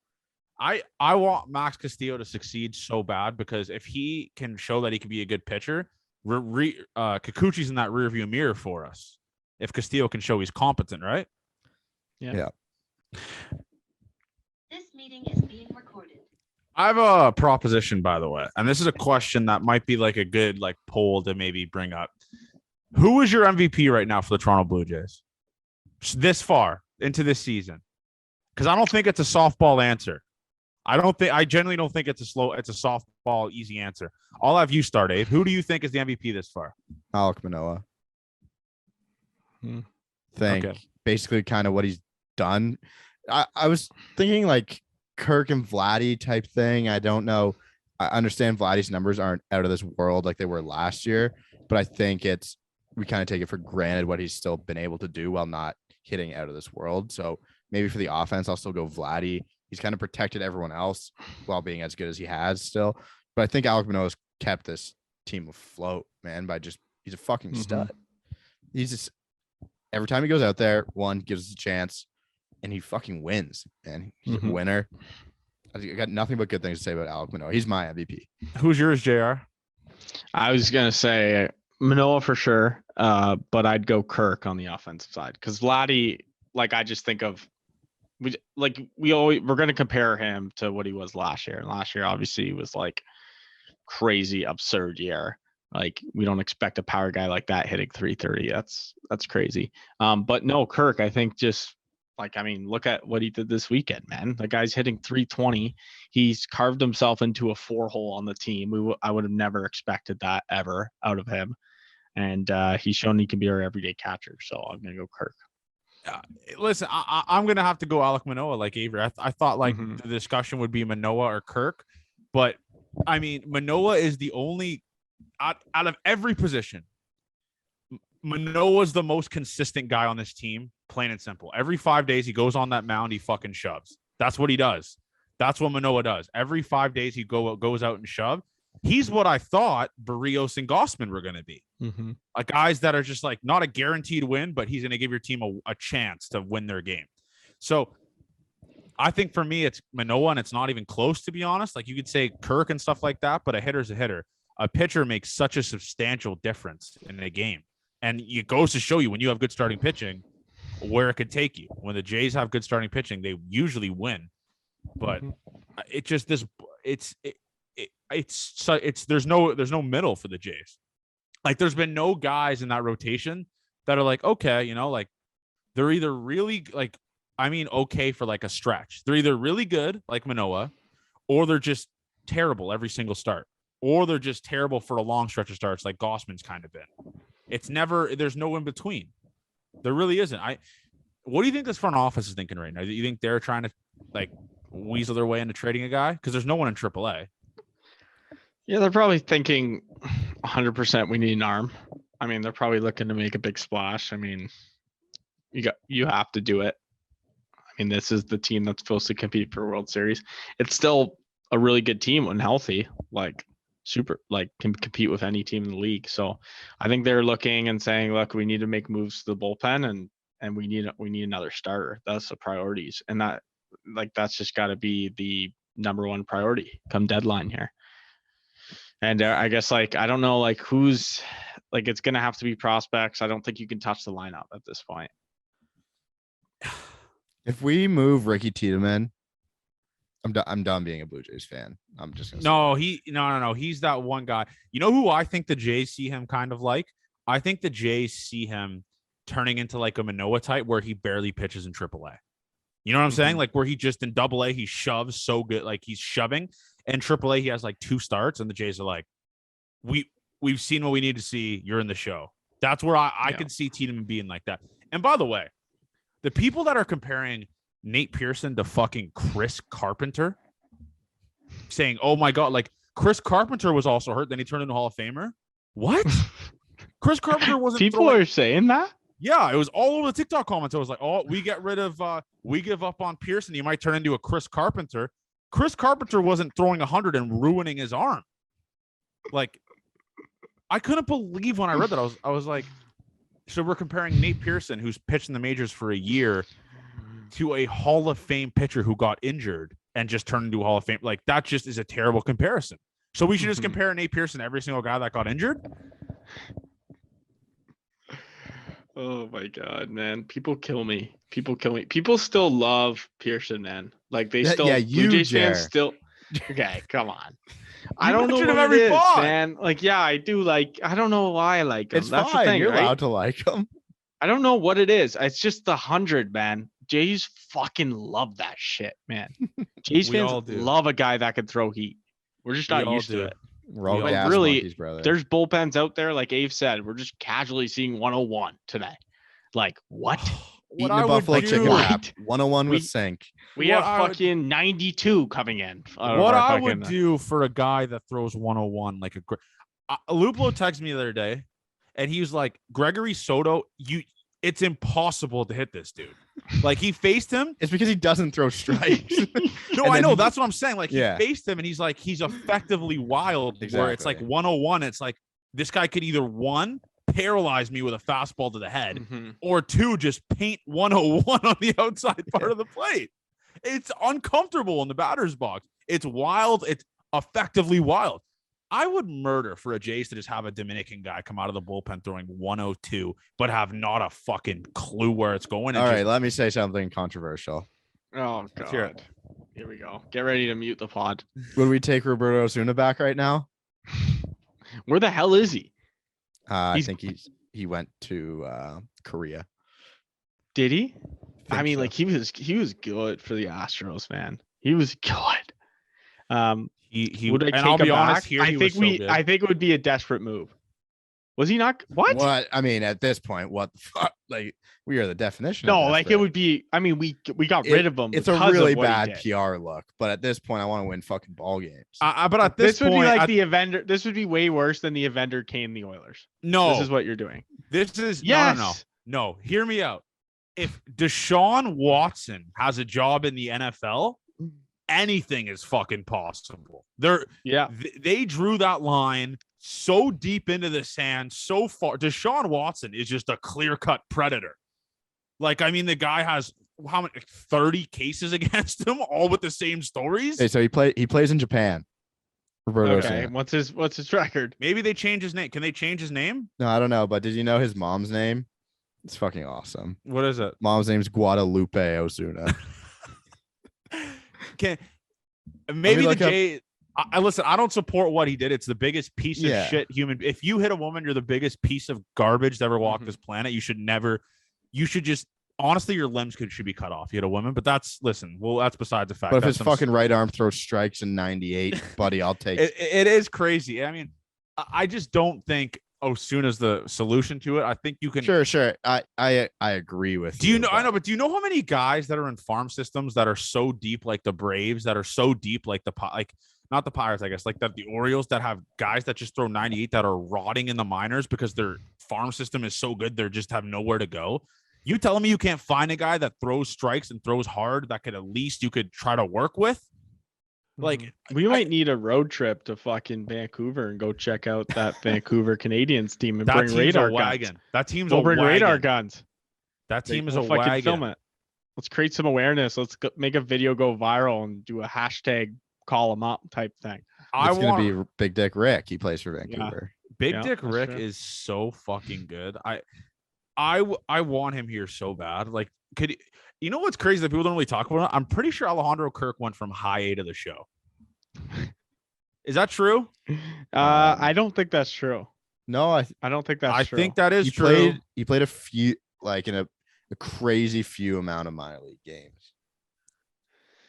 [SPEAKER 1] I want Max Castillo to succeed so bad because if he can show that he can be a good pitcher, Kikuchi's in that rearview mirror for us. If Castillo can show he's competent, right?
[SPEAKER 3] Yeah.
[SPEAKER 4] This meeting is being recorded.
[SPEAKER 1] I have a proposition, by the way, and this is a question that might be like a good poll to maybe bring up. Who is your MVP right now for the Toronto Blue Jays this far into this season? Because I don't think it's a softball answer. I genuinely don't think it's a softball easy answer. I'll have you start, Abe. Who do you think is the MVP this far?
[SPEAKER 3] Alek Manoa. Basically kind of what he's done. I was thinking like Kirk and Vladdy type thing. I don't know. I understand Vladdy's numbers aren't out of this world like they were last year, but I think we kind of take it for granted what he's still been able to do while not hitting out of this world. So maybe for the offense, I'll still go Vladdy. He's kind of protected everyone else while being as good as he has still. But I think Alek Manoa's kept this team afloat, man, he's a fucking stud. He's just every time he goes out there, gives us a chance. and he fucking wins, man. He's a winner. I got nothing but good things to say about Alek Manoa. He's my MVP.
[SPEAKER 1] Who's yours, JR?
[SPEAKER 2] I was gonna say Manoa for sure, but I'd go Kirk on the offensive side because Vladdy, like I just think of, we're gonna compare him to what he was last year, and last year obviously was like crazy, absurd year. Like we don't expect a power guy like that hitting 330. That's crazy. But no, Kirk, I think just look at what he did this weekend, man. The guy's hitting 320. He's carved himself into a 4-hole on the team. I would have never expected that ever out of him. And he's shown he can be our everyday catcher. So I'm going to go Kirk.
[SPEAKER 1] Listen, I'm going to have to go Alek Manoa like Avery. I thought the discussion would be Manoa or Kirk. But, I mean, Manoa is the only out of every position. Manoa's the most consistent guy on this team, plain and simple. Every 5 days he goes on that mound, he fucking shoves. That's what he does. That's what Manoa does. Every 5 days he goes out and shove. He's what I thought Berrios and Gausman were going to be. Guys that are just like not a guaranteed win, but he's going to give your team a chance to win their game. So I think for me, it's Manoa, and it's not even close, to be honest. Like you could say Kirk and stuff like that, but a hitter's a hitter. A pitcher makes such a substantial difference in a game. And it goes to show you when you have good starting pitching, where it could take you. When the Jays have good starting pitching, they usually win. But it just there's no middle for the Jays. Like there's been no guys in that rotation that are like, okay, like they're either really okay for like a stretch. They're either really good like Manoa, or they're just terrible every single start, or they're just terrible for a long stretch of starts like Gausman's kind of been. There's no in between. There really isn't. What do you think this front office is thinking right now? Do you think they're trying to like weasel their way into trading a guy? Because there's no one in AAA.
[SPEAKER 2] Yeah, they're probably thinking 100% we need an arm. I mean, they're probably looking to make a big splash. I mean, you have to do it. I mean, this is the team that's supposed to compete for a World Series. It's still a really good team when healthy. Can compete with any team in the league. So I think they're looking and saying, look, we need to make moves to the bullpen and we need another starter. That's the priorities. And that's just got to be the number one priority come deadline here. And I guess I don't know who's it's going to have to be prospects. I don't think you can touch the lineup at this point.
[SPEAKER 3] If we move Ricky Tiedemann, I'm done being a Blue Jays fan. I'm just gonna
[SPEAKER 1] no. He's that one guy. You know who I think the Jays see him kind of like? I think the Jays see him turning into like a Manoa type where he barely pitches in AAA. You know what I'm saying? Like where he just in AA he shoves so good, like he's shoving. And AAA he has like 2 starts, and the Jays are like, we've seen what we need to see. You're in the show. That's where I could see Tiedemann being like that. And by the way, the people that are comparing Nate Pearson to fucking Chris Carpenter, saying, oh my God, like Chris Carpenter was also hurt, then he turned into Hall of Famer. What? Chris Carpenter wasn't.
[SPEAKER 2] People are saying that?
[SPEAKER 1] Yeah, it was all over the TikTok comments. I was like, oh, we give up on Pearson. He might turn into a Chris Carpenter. Chris Carpenter wasn't throwing 100 and ruining his arm. Like, I couldn't believe when I read that. I was like, so we're comparing Nate Pearson, who's pitched in the majors for a year, to a Hall of Fame pitcher who got injured and just turned into a Hall of Fame. Like, that just is a terrible comparison. So we should just compare Nate Pearson to every single guy that got injured?
[SPEAKER 2] Oh my God, man. People kill me. People still love Pearson, man. Like they still, Blue Jays fans still. Okay, come on. I don't know what it is, man. Like, yeah, I do. Like, I don't know why I like him.
[SPEAKER 3] It's That's fine. The thing, You're allowed to like him.
[SPEAKER 2] I don't know what it is. It's just the 100, man. Jays fucking love that shit, man. Jays fans love a guy that can throw heat. We're just not used to it. Like, really, there's bullpens out there, like Ave said. We're just casually seeing 101 today. Like, what?
[SPEAKER 3] Eating a buffalo chicken wrap. 101 with Sink.
[SPEAKER 2] We have fucking 92 coming in.
[SPEAKER 1] What I would do for a guy that throws 101, like Luplo texted me the other day, and he was like, Gregory Soto, it's impossible to hit this dude. Like, he faced him.
[SPEAKER 3] It's because he doesn't throw strikes.
[SPEAKER 1] No, I know. That's what I'm saying. Like, he faced him, and he's effectively wild. Exactly. Where it's like 101. It's like this guy could either 1, paralyze me with a fastball to the head,
[SPEAKER 2] Mm-hmm.
[SPEAKER 1] or 2, just paint 101 on the outside part of the plate. It's uncomfortable in the batter's box. It's wild. It's effectively wild. I would murder for a Jays to just have a Dominican guy come out of the bullpen throwing 102, but have not a fucking clue where it's going.
[SPEAKER 3] All right, let me say something controversial.
[SPEAKER 2] Oh, God. Here we go. Get ready to mute the pod.
[SPEAKER 3] Would we take Roberto Osuna back right now?
[SPEAKER 2] Where the hell is he?
[SPEAKER 3] I think he went to Korea.
[SPEAKER 2] Did he? I mean,
[SPEAKER 3] so.
[SPEAKER 2] like he was good for the Astros, man. He was good.
[SPEAKER 1] He
[SPEAKER 2] would I
[SPEAKER 1] and
[SPEAKER 2] take
[SPEAKER 1] I'll
[SPEAKER 2] him
[SPEAKER 1] be honest
[SPEAKER 2] back?
[SPEAKER 1] here.
[SPEAKER 2] I think it would be a desperate move. Was he not? What?
[SPEAKER 3] I mean, at this point, what the fuck? Like, we are the definition.
[SPEAKER 2] No,
[SPEAKER 3] of
[SPEAKER 2] like it would be. I mean, we got rid of him.
[SPEAKER 3] It's a really bad PR look. But at this point, I want to win fucking ball games.
[SPEAKER 1] But at this
[SPEAKER 2] would
[SPEAKER 1] point,
[SPEAKER 2] be like the Evander. This would be way worse than the Evander Kane the Oilers.
[SPEAKER 1] No,
[SPEAKER 2] this is what you're doing.
[SPEAKER 1] This is
[SPEAKER 2] yes.
[SPEAKER 1] No. Hear me out. If Deshaun Watson has a job in the NFL, anything is fucking possible. They drew that line so deep into the sand, so far. Deshaun Watson is just a clear-cut predator. Like, I mean, the guy has how many 30 cases against him, all with the same stories.
[SPEAKER 3] Hey, so he plays in Japan. Roberto
[SPEAKER 2] okay,
[SPEAKER 3] Osuna.
[SPEAKER 2] what's his record?
[SPEAKER 1] Maybe they change his name. Can they change his name?
[SPEAKER 3] No, I don't know. But did you know his mom's name? It's fucking awesome.
[SPEAKER 1] What is it?
[SPEAKER 3] Mom's name's Guadalupe Osuna.
[SPEAKER 1] Maybe the Jay. Listen, I don't support what he did. It's the biggest piece of shit human. If you hit a woman, you're the biggest piece of garbage to ever walk this planet. You should just honestly, your limbs should be cut off. You hit a woman, but that's besides the fact.
[SPEAKER 3] But if his fucking right arm throws strikes in 98, buddy, I'll take it.
[SPEAKER 1] It is crazy. I mean, I just don't think Osuna's the solution to it. I think you can.
[SPEAKER 3] Sure. I agree with you.
[SPEAKER 1] Do you know? I know, but do you know how many guys that are in farm systems that are so deep, like the Braves, that are so deep, like not the Pirates, I guess, like the Orioles, that have guys that just throw 98 that are rotting in the minors because their farm system is so good, they just have nowhere to go. You telling me you can't find a guy that throws strikes and throws hard that you could try to work with? Like,
[SPEAKER 2] we might need a road trip to fucking Vancouver and go check out that Vancouver Canadians team and bring radar guns.
[SPEAKER 1] That team's
[SPEAKER 2] we'll bring radar guns.
[SPEAKER 1] That team is a wagon.
[SPEAKER 2] Film it. Let's create some awareness. Let's make a video go viral and do a hashtag call them up type thing.
[SPEAKER 3] It's going to be Big Dick Rick. He plays for Vancouver.
[SPEAKER 1] Yeah. Big Dick Rick is so fucking good. I want him here so bad. Like, you know what's crazy that people don't really talk about it? I'm pretty sure Alejandro Kirk went from high A to the show. Is that true?
[SPEAKER 2] I don't think that's true.
[SPEAKER 3] No,
[SPEAKER 2] I don't think that's true.
[SPEAKER 3] I think that is true. He played a few, like in a crazy few amount of minor league games.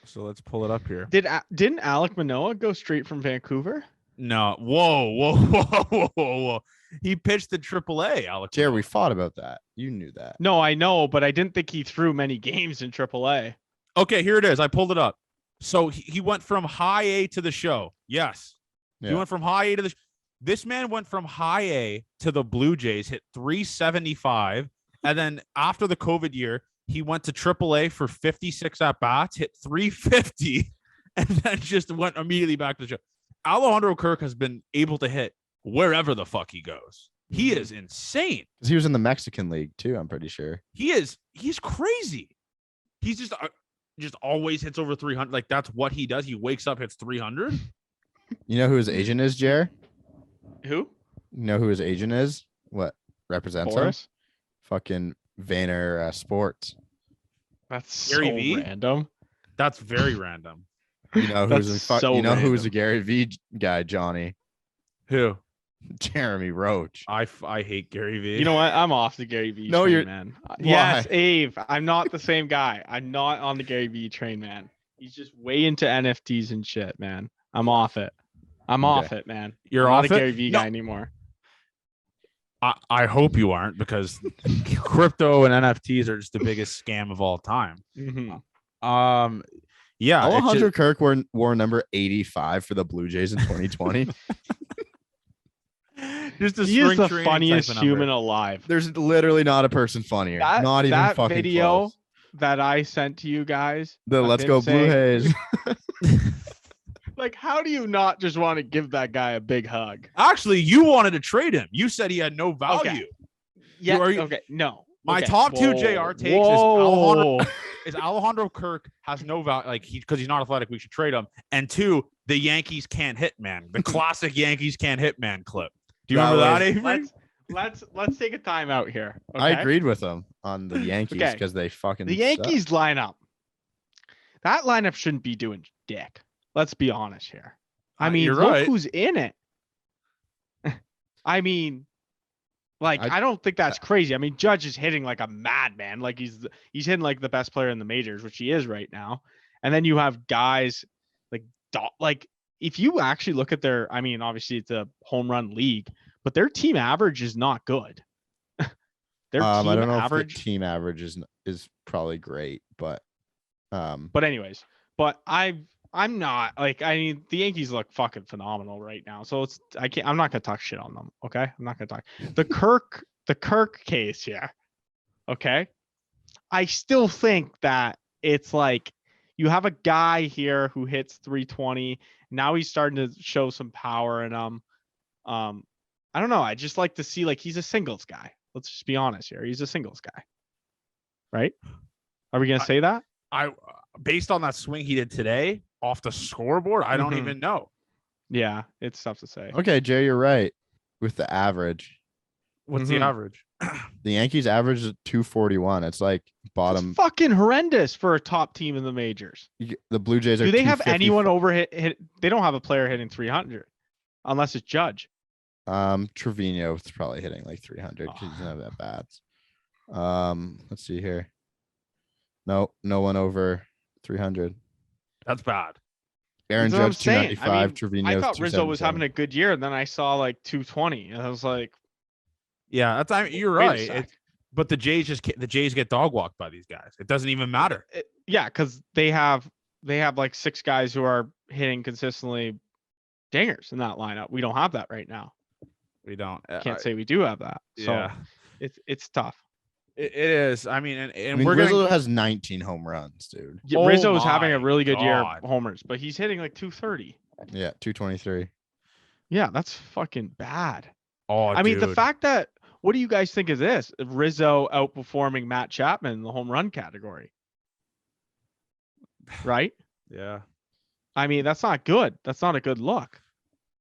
[SPEAKER 1] So let's pull it up here.
[SPEAKER 2] Didn't Alek Manoa go straight from Vancouver?
[SPEAKER 1] No. Whoa. He pitched to AAA, Alek.
[SPEAKER 3] Jerry, we fought about that. You knew that.
[SPEAKER 2] No, I know, but I didn't think he threw many games in AAA.
[SPEAKER 1] Okay, here it is. I pulled it up. So he went from high A to the show. Yes. Yeah. He went from high A to this man went from high A to the Blue Jays, hit 375. And then after the COVID year, he went to AAA for 56 at-bats, hit 350, and then just went immediately back to the show. Alejandro Kirk has been able to hit wherever the fuck he goes. He is insane.
[SPEAKER 3] He was in the Mexican League too, I'm pretty sure.
[SPEAKER 1] He's crazy. He's just always hits over 300. Like, that's what he does. He wakes up, hits 300.
[SPEAKER 3] You know who his agent is, Jer?
[SPEAKER 2] Who?
[SPEAKER 3] You know who his agent is? What represents him? Fucking Vayner Sports.
[SPEAKER 2] That's
[SPEAKER 1] Gary
[SPEAKER 2] so
[SPEAKER 1] V?
[SPEAKER 2] Random.
[SPEAKER 1] That's very random.
[SPEAKER 3] You know who's a Gary V guy, Johnny?
[SPEAKER 1] Who?
[SPEAKER 3] Jeremy Roach.
[SPEAKER 1] I hate Gary V.
[SPEAKER 2] You know what? I'm off the Gary V train, man. Why? Yes, Ave. I'm not the same guy. I'm not on the Gary V train, man. He's just way into NFTs and shit, man. I'm off it. I'm off it, man.
[SPEAKER 1] You're
[SPEAKER 2] I'm
[SPEAKER 1] off
[SPEAKER 2] not a
[SPEAKER 1] it?
[SPEAKER 2] Gary V guy anymore.
[SPEAKER 1] I hope you aren't, because crypto and NFTs are just the biggest scam of all time.
[SPEAKER 2] Mm-hmm.
[SPEAKER 1] Yeah.
[SPEAKER 3] Alejandro Kirk wore number 85 for the Blue Jays in 2020.
[SPEAKER 2] He is the funniest human alive.
[SPEAKER 3] There's literally not a person funnier. Not even
[SPEAKER 2] that
[SPEAKER 3] fucking
[SPEAKER 2] video
[SPEAKER 3] close.
[SPEAKER 2] That I sent to you guys.
[SPEAKER 3] The Let's Go Blue Jays.
[SPEAKER 2] like, how do you not just want to give that guy a big hug?
[SPEAKER 1] Actually, you wanted to trade him. You said he had no value.
[SPEAKER 2] Okay. Yeah. Okay. No.
[SPEAKER 1] My
[SPEAKER 2] Okay.
[SPEAKER 1] top two JR takes is Alejandro Kirk has no value, like because he's not athletic. We should trade him. And 2, the Yankees can't hit man. The classic Yankees can't hit man clip. Do you remember that, Avery?
[SPEAKER 2] Let's take a timeout here. Okay?
[SPEAKER 3] I agreed with him on the Yankees because they fucking
[SPEAKER 2] the Yankees lineup. That lineup shouldn't be doing dick. Let's be honest here. I mean, look who's in it. I mean, like, I don't think that's crazy. I mean, Judge is hitting like a madman. Like he's hitting like the best player in the majors, which he is right now. And then you have guys like if you actually look at their, I mean, obviously it's a home run league, but their team average is not good. Their
[SPEAKER 3] I don't know
[SPEAKER 2] average,
[SPEAKER 3] if the team average is probably great, but
[SPEAKER 2] anyways, I'm not like, I mean, the Yankees look fucking phenomenal right now. So I'm not gonna talk shit on them. Okay. I'm not gonna talk the Kirk case here. Okay. I still think that it's like you have a guy here who hits 320. Now he's starting to show some power in him. I don't know. I just like to see, like, he's a singles guy. Let's just be honest here. He's a singles guy. Right? Are we gonna say that?
[SPEAKER 1] Based on that swing he did today off the scoreboard, I don't even know.
[SPEAKER 2] Yeah, it's tough to say.
[SPEAKER 3] Okay, Jay, you're right with the average.
[SPEAKER 1] What's the average?
[SPEAKER 3] The Yankees average is 241. It's like bottom.
[SPEAKER 2] It's fucking horrendous for a top team in the majors.
[SPEAKER 3] The Blue Jays are.
[SPEAKER 2] Do they have anyone over hit? They don't have a player hitting 300, unless it's Judge.
[SPEAKER 3] Trevino is probably hitting like 300 because he doesn't have that bats. Let's see here. No one over 300.
[SPEAKER 1] That's bad.
[SPEAKER 3] Aaron Judge 295. Trevino.
[SPEAKER 2] I thought Rizzo was having a good year, and then I saw like 220, and I was like,
[SPEAKER 1] "Yeah, you're right." But the Jays get dog walked by these guys. It doesn't even matter.
[SPEAKER 2] Yeah, because they have like 6 guys who are hitting consistently dingers in that lineup. We don't have that right now.
[SPEAKER 1] We don't.
[SPEAKER 2] Can't say we do have that. So
[SPEAKER 1] yeah,
[SPEAKER 2] it's tough.
[SPEAKER 1] It is. I mean,
[SPEAKER 3] Rizzo has 19 home runs, dude.
[SPEAKER 2] Yeah, Rizzo's having a really good year of homers, but he's hitting like 230.
[SPEAKER 3] Yeah, 223.
[SPEAKER 2] Yeah, that's fucking bad.
[SPEAKER 1] Oh,
[SPEAKER 2] I mean, the fact that, what do you guys think of this? Rizzo outperforming Matt Chapman in the home run category. Right?
[SPEAKER 1] Yeah.
[SPEAKER 2] I mean, that's not good. That's not a good look.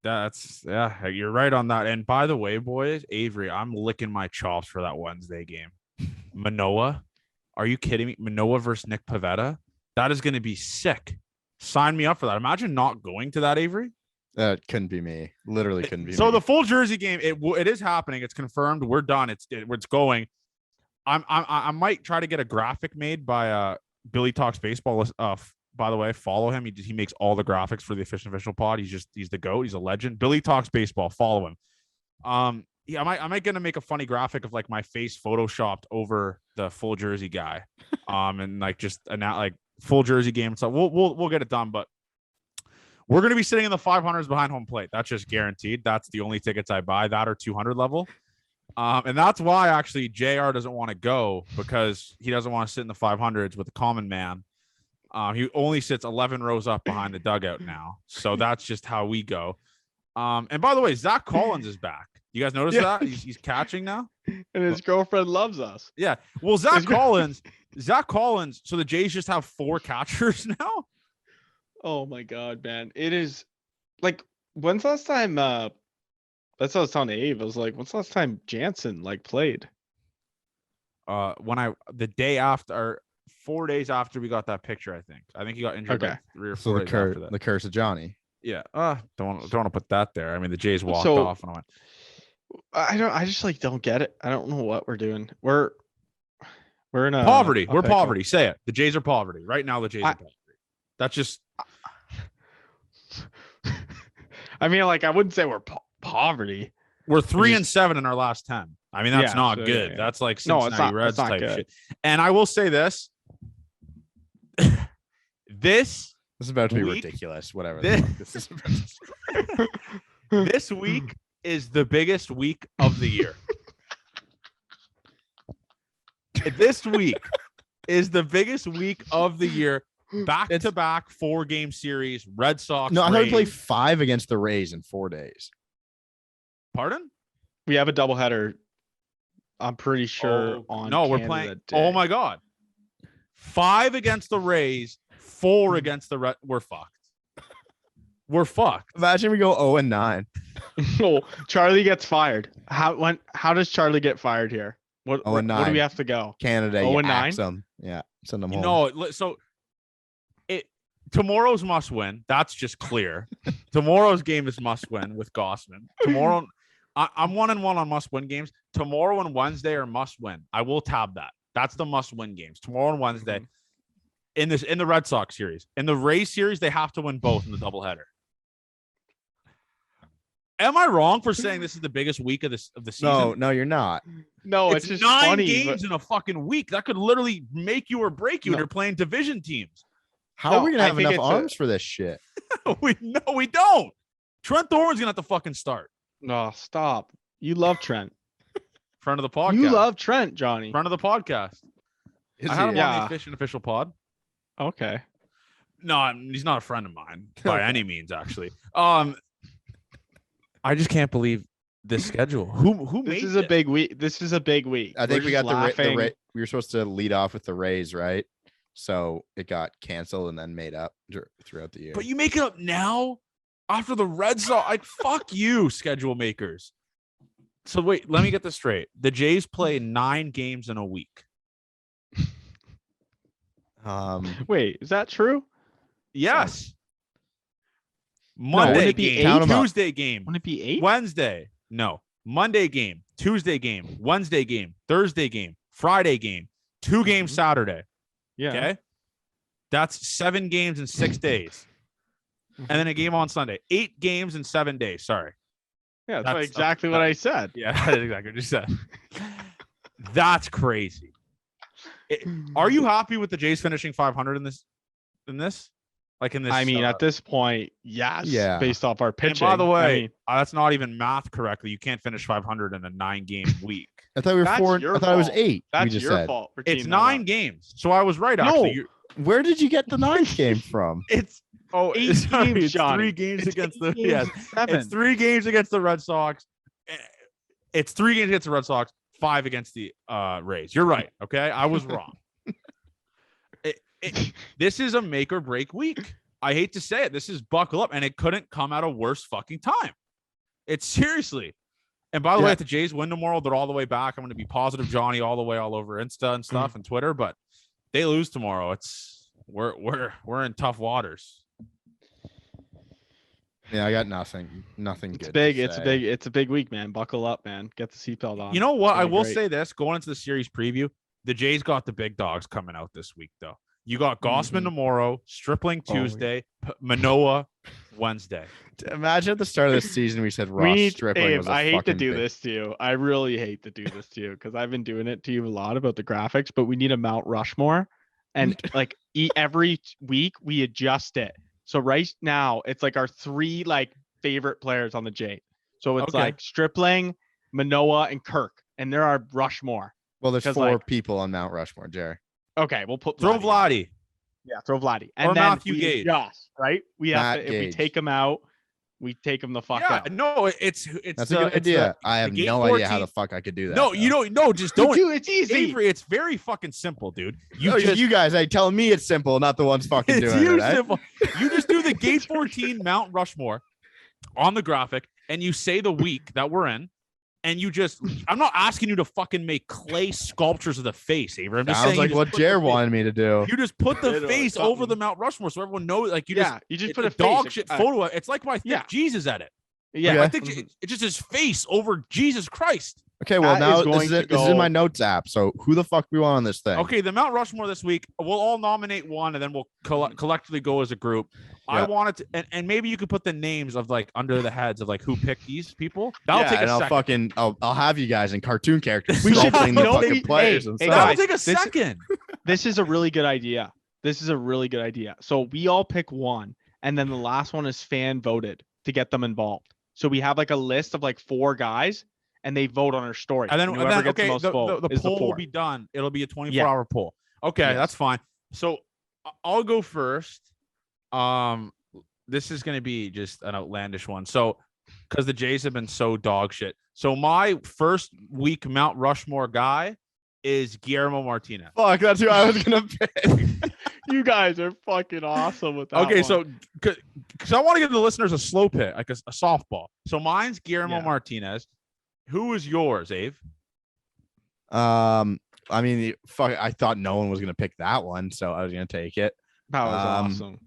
[SPEAKER 1] You're right on that. And by the way, boys, Avery, I'm licking my chops for that Wednesday game. Manoa, are you kidding me? Manoa versus Nick Pivetta, that is going to be sick. Sign me up for that. Imagine not going to that, Avery.
[SPEAKER 3] That couldn't be me. Literally couldn't be.
[SPEAKER 1] So the full jersey game, it is happening. It's confirmed. We're done. It's going. I might try to get a graphic made by Billy Talks Baseball. By the way, follow him. He makes all the graphics for the official pod. He's the GOAT. He's a legend. Billy Talks Baseball. Follow him. Yeah, I might gonna make a funny graphic of like my face photoshopped over the full jersey guy, and like just like full jersey game. So we'll get it done, but we're gonna be sitting in the 500s behind home plate. That's just guaranteed. That's the only tickets I buy, that or 200 level, and that's why actually JR doesn't want to go, because he doesn't want to sit in the 500s with the common man. He only sits 11 rows up behind the dugout now, so that's just how we go. And by the way, Zach Collins is back. You guys notice that? He's catching now?
[SPEAKER 2] And his girlfriend loves us.
[SPEAKER 1] Yeah. Well, Zach Collins, so the Jays just have 4 catchers now?
[SPEAKER 2] Oh my God, man. It is like, when's the last time that's what I was telling Abe. I was like, when's the last time Jansen like played?
[SPEAKER 1] The day after, or 4 days after we got that picture, I think he got injured like 3 or 4 days after that.
[SPEAKER 3] The curse of Johnny.
[SPEAKER 1] Yeah. Don't want to put that there. I mean, the Jays walked off and I went,
[SPEAKER 2] I just like don't get it. I don't know what we're doing. We're in a
[SPEAKER 1] poverty. We're poverty. Say it. The Jays are poverty. Right now the Jays are poverty. That's just
[SPEAKER 2] I mean, like, I wouldn't say we're poverty.
[SPEAKER 1] We're 3-7 in our last 10. I mean, that's not good. Yeah. That's like Cincinnati Reds type shit. And I will say this. This
[SPEAKER 3] is about to be ridiculous. Whatever.
[SPEAKER 1] This week is the biggest week of the year. This week is the biggest week of the year back-to-back 4-game series. Red Sox.
[SPEAKER 3] No, I thought we played
[SPEAKER 1] Rays.
[SPEAKER 3] 5 against the Rays in 4 days.
[SPEAKER 1] Pardon?
[SPEAKER 2] We have a doubleheader. I'm pretty sure on.
[SPEAKER 1] No, we're
[SPEAKER 2] Canada
[SPEAKER 1] playing.
[SPEAKER 2] Day.
[SPEAKER 1] Oh my God. 5 against the Rays, 4 against the We're fucked. We're fucked.
[SPEAKER 3] Imagine we go 0-9.
[SPEAKER 2] Oh, Charlie gets fired. How does Charlie get fired here? What do
[SPEAKER 3] 0-9.
[SPEAKER 2] we have to go?
[SPEAKER 3] Canada,
[SPEAKER 2] 0-9?
[SPEAKER 3] them. Yeah, send them home.
[SPEAKER 1] No, so tomorrow's must win. That's just clear. Tomorrow's game is must win with Gossman. Tomorrow, I'm 1-1 on must win games. Tomorrow and Wednesday are must win. I will tab that. That's the must win games. Tomorrow and Wednesday. In the Red Sox series. In the Rays series, they have to win both in the doubleheader. Am I wrong for saying this is the biggest week of the season?
[SPEAKER 3] No, you're not.
[SPEAKER 2] No,
[SPEAKER 1] it's
[SPEAKER 2] just
[SPEAKER 1] 9
[SPEAKER 2] funny,
[SPEAKER 1] games in a fucking week. That could literally make you or break you when you're playing division teams.
[SPEAKER 3] How
[SPEAKER 2] No,
[SPEAKER 3] are we gonna
[SPEAKER 2] I
[SPEAKER 3] have
[SPEAKER 2] think
[SPEAKER 3] enough
[SPEAKER 2] it's
[SPEAKER 3] arms for this shit?
[SPEAKER 1] we don't. Trent Thorne's gonna have to fucking start.
[SPEAKER 2] No, stop. You love Trent.
[SPEAKER 1] Friend of the podcast.
[SPEAKER 2] You love Trent, Johnny.
[SPEAKER 1] Friend of the podcast. I had him on the Efficient Official Pod.
[SPEAKER 2] Okay.
[SPEAKER 1] No, he's not a friend of mine by any means, actually. I just can't believe this schedule. Who made
[SPEAKER 2] This is a big week. This is a big week.
[SPEAKER 3] I think
[SPEAKER 2] We're
[SPEAKER 3] we
[SPEAKER 2] just
[SPEAKER 3] got the
[SPEAKER 2] laughing.
[SPEAKER 3] we were supposed to lead off with the Rays, right? So it got canceled and then made up throughout the year.
[SPEAKER 1] But you make it up now after the Red Sox. Like, fuck you, schedule makers. So wait, let me get this straight. The Jays play 9 games in a week.
[SPEAKER 2] Wait, is that true?
[SPEAKER 1] Yes.
[SPEAKER 2] wouldn't
[SPEAKER 1] Monday
[SPEAKER 2] it be
[SPEAKER 1] game,
[SPEAKER 3] 8?
[SPEAKER 1] Tuesday game,
[SPEAKER 2] Wouldn't it be 8?
[SPEAKER 1] Wednesday. No. Monday game, Tuesday game, Wednesday game, Thursday game, Friday game, 2 games Saturday.
[SPEAKER 2] Yeah.
[SPEAKER 1] Okay. That's 7 games in 6 days. And then a game on Sunday. 8 games in 7 days. Sorry.
[SPEAKER 2] Yeah,
[SPEAKER 1] That's-
[SPEAKER 2] that's exactly what I said.
[SPEAKER 1] Yeah, that is exactly what you said. That's crazy. Are you happy with the Jays finishing 500 in this? Like in this?
[SPEAKER 2] I mean, at this point, yes.
[SPEAKER 3] Yeah.
[SPEAKER 2] Based off our
[SPEAKER 1] and
[SPEAKER 2] pitching.
[SPEAKER 1] by the way,
[SPEAKER 2] I mean,
[SPEAKER 1] that's not even math correctly. You can't finish 500 in a 9-game week.
[SPEAKER 3] I thought we were
[SPEAKER 2] That's
[SPEAKER 3] 4.
[SPEAKER 2] your
[SPEAKER 3] I thought it was
[SPEAKER 2] fault.
[SPEAKER 3] 8.
[SPEAKER 2] that's
[SPEAKER 3] we just
[SPEAKER 2] your
[SPEAKER 3] said.
[SPEAKER 2] fault. For
[SPEAKER 1] It's
[SPEAKER 2] teeing that
[SPEAKER 1] 9
[SPEAKER 2] up.
[SPEAKER 1] games. So I was right.
[SPEAKER 2] No.
[SPEAKER 1] Actually,
[SPEAKER 3] Where did you get the 9th game from?
[SPEAKER 1] it's
[SPEAKER 2] 8
[SPEAKER 1] sorry,
[SPEAKER 2] games,
[SPEAKER 1] it's
[SPEAKER 2] Johnny.
[SPEAKER 1] 3 games
[SPEAKER 2] It's
[SPEAKER 1] against
[SPEAKER 2] 8
[SPEAKER 1] the
[SPEAKER 2] games
[SPEAKER 1] yes.
[SPEAKER 2] and 7.
[SPEAKER 1] It's 3 games against the Red Sox. It's 3 games against the Red Sox, 5 against the Rays. You're right. Okay, I was wrong. This is a make or break week. I hate to say it. This is buckle up, and it couldn't come at a worse fucking time. It's seriously. And by the way, if the Jays win tomorrow, they're all the way back. I'm going to be positive Johnny all the way all over Insta and stuff and Twitter. But they lose tomorrow. We're in tough waters.
[SPEAKER 3] Yeah, I got nothing. Nothing
[SPEAKER 2] It's
[SPEAKER 3] good.
[SPEAKER 2] big.
[SPEAKER 3] to
[SPEAKER 2] It's a
[SPEAKER 3] say.
[SPEAKER 2] big. It's a big week, man. Buckle up, man. Get the seatbelt on.
[SPEAKER 1] You know what?
[SPEAKER 2] It's
[SPEAKER 1] I
[SPEAKER 2] gonna be
[SPEAKER 1] will
[SPEAKER 2] great.
[SPEAKER 1] say this going into the series preview, the Jays got the big dogs coming out this week, though. You got Gossman tomorrow, Stripling Tuesday, Manoa Wednesday.
[SPEAKER 3] Imagine at the start of the season we said Ross Stripling
[SPEAKER 2] Abe,
[SPEAKER 3] was a
[SPEAKER 2] I hate to
[SPEAKER 3] fucking
[SPEAKER 2] do
[SPEAKER 3] big-
[SPEAKER 2] this to you. I really hate to do this to you because I've been doing it to you a lot about the graphics, but we need a Mount Rushmore. And like every week we adjust it. So right now it's like our 3 like favorite players on the J. So it's
[SPEAKER 1] Okay.
[SPEAKER 2] like Stripling, Manoa, and Kirk. And there are Rushmore.
[SPEAKER 3] Well, there's
[SPEAKER 2] 'Cause,
[SPEAKER 3] 4
[SPEAKER 2] like-
[SPEAKER 3] people on Mount Rushmore, Jerry.
[SPEAKER 2] Okay, we'll put
[SPEAKER 1] Throw
[SPEAKER 2] Vladdy in.
[SPEAKER 1] Vladdy.
[SPEAKER 2] Yeah, throw Vladdy.
[SPEAKER 1] Or
[SPEAKER 2] And then
[SPEAKER 1] Matthew
[SPEAKER 2] we
[SPEAKER 1] Gage.
[SPEAKER 2] adjust, right? We have
[SPEAKER 3] Matt
[SPEAKER 2] to, if we
[SPEAKER 3] Gage.
[SPEAKER 2] take him out, we take him the fuck
[SPEAKER 1] Yeah,
[SPEAKER 2] out.
[SPEAKER 1] no, it's
[SPEAKER 3] That's
[SPEAKER 1] the,
[SPEAKER 3] a good
[SPEAKER 1] it's
[SPEAKER 3] idea.
[SPEAKER 1] the-
[SPEAKER 3] I have
[SPEAKER 1] the
[SPEAKER 3] no
[SPEAKER 1] Gate
[SPEAKER 3] idea how
[SPEAKER 1] 14
[SPEAKER 3] the fuck I could do that.
[SPEAKER 1] No, you don't. No, just don't.
[SPEAKER 2] Dude, it's easy.
[SPEAKER 1] Avery, it's very fucking simple, dude. You
[SPEAKER 3] You,
[SPEAKER 1] just
[SPEAKER 3] you guys, telling me it's simple, not the ones fucking
[SPEAKER 1] it's
[SPEAKER 3] doing
[SPEAKER 1] you
[SPEAKER 3] it. Eh?
[SPEAKER 1] simple. You just do the Gate 14 Mount Rushmore on the graphic, and you say the week that we're in, and you just. I'm not asking you to fucking make clay sculptures of the face, Avery. I'm just
[SPEAKER 3] Sounds
[SPEAKER 1] saying.
[SPEAKER 3] like
[SPEAKER 1] you
[SPEAKER 3] what
[SPEAKER 1] just put the
[SPEAKER 3] Jer
[SPEAKER 1] face-
[SPEAKER 3] wanted me to do.
[SPEAKER 1] You just put the
[SPEAKER 2] Literally,
[SPEAKER 1] face over
[SPEAKER 2] something.
[SPEAKER 1] the Mount Rushmore, so everyone knows. Like you
[SPEAKER 2] Yeah, you just
[SPEAKER 1] it's
[SPEAKER 2] put a
[SPEAKER 1] dog
[SPEAKER 2] face.
[SPEAKER 1] shit photo. It's like my thick
[SPEAKER 2] yeah.
[SPEAKER 1] Jesus edit.
[SPEAKER 2] Yeah.
[SPEAKER 3] Okay.
[SPEAKER 1] I think it's just his face over Jesus Christ.
[SPEAKER 3] Okay, well
[SPEAKER 2] That
[SPEAKER 3] now
[SPEAKER 2] is going to
[SPEAKER 3] this is in my
[SPEAKER 2] go-
[SPEAKER 3] notes app. So who the fuck we want on this thing?
[SPEAKER 1] Okay, the Mount Rushmore this week, we'll all nominate one, and then we'll collectively go as a group. I
[SPEAKER 3] Yeah.
[SPEAKER 1] wanted to, and maybe you could put the names of like under the heads of like who picked these people. That'll
[SPEAKER 3] Yeah,
[SPEAKER 1] take a
[SPEAKER 3] and
[SPEAKER 1] second.
[SPEAKER 3] I'll have you guys in cartoon characters.
[SPEAKER 2] We should-
[SPEAKER 3] sculpting the
[SPEAKER 2] no,
[SPEAKER 3] fucking
[SPEAKER 2] hey,
[SPEAKER 3] players
[SPEAKER 2] hey,
[SPEAKER 3] themselves.
[SPEAKER 1] That'll
[SPEAKER 2] guys,
[SPEAKER 1] take a
[SPEAKER 2] this-
[SPEAKER 1] second.
[SPEAKER 2] This is a really good idea. This is a really good idea. So we all pick one, and then the last one is fan voted to get them involved. So we have like a list of like 4 guys, and they vote on our story.
[SPEAKER 1] And then,
[SPEAKER 2] whoever gets
[SPEAKER 1] okay,
[SPEAKER 2] the most
[SPEAKER 1] the
[SPEAKER 2] vote
[SPEAKER 1] the
[SPEAKER 2] is
[SPEAKER 1] poll will
[SPEAKER 2] 4.
[SPEAKER 1] be done. It'll be a 24-hour poll. Okay,
[SPEAKER 2] Yes.
[SPEAKER 1] that's fine. So I'll go first. This is going to be just an outlandish one. So, because the Jays have been so dog shit. So my first week Mount Rushmore guy is Guillermo Martinez.
[SPEAKER 3] Fuck, that's who I was gonna pick.
[SPEAKER 2] You guys are fucking awesome with that.
[SPEAKER 1] Okay,
[SPEAKER 2] one.
[SPEAKER 1] so because I want to give the listeners a slow pit, like a softball. So mine's Guillermo Martinez. Who is yours, Ave?
[SPEAKER 3] I mean, fuck, I thought no one was gonna pick that one, so I was gonna take it.
[SPEAKER 2] That was awesome.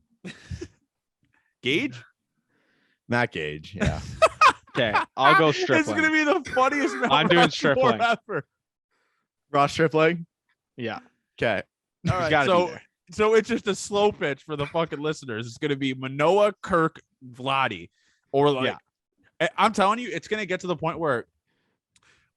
[SPEAKER 1] Gage?
[SPEAKER 3] Matt Gage, yeah.
[SPEAKER 2] Okay, I'll go Stripling.
[SPEAKER 1] It's gonna be the funniest.
[SPEAKER 2] I'm doing Stripling
[SPEAKER 1] ever.
[SPEAKER 3] Ross Stripling?
[SPEAKER 2] Yeah.
[SPEAKER 3] Okay.
[SPEAKER 1] All right. So it's just a slow pitch for the fucking listeners. It's gonna be Manoa, Kirk, Vladdy, or like I'm telling you, it's gonna get to the point where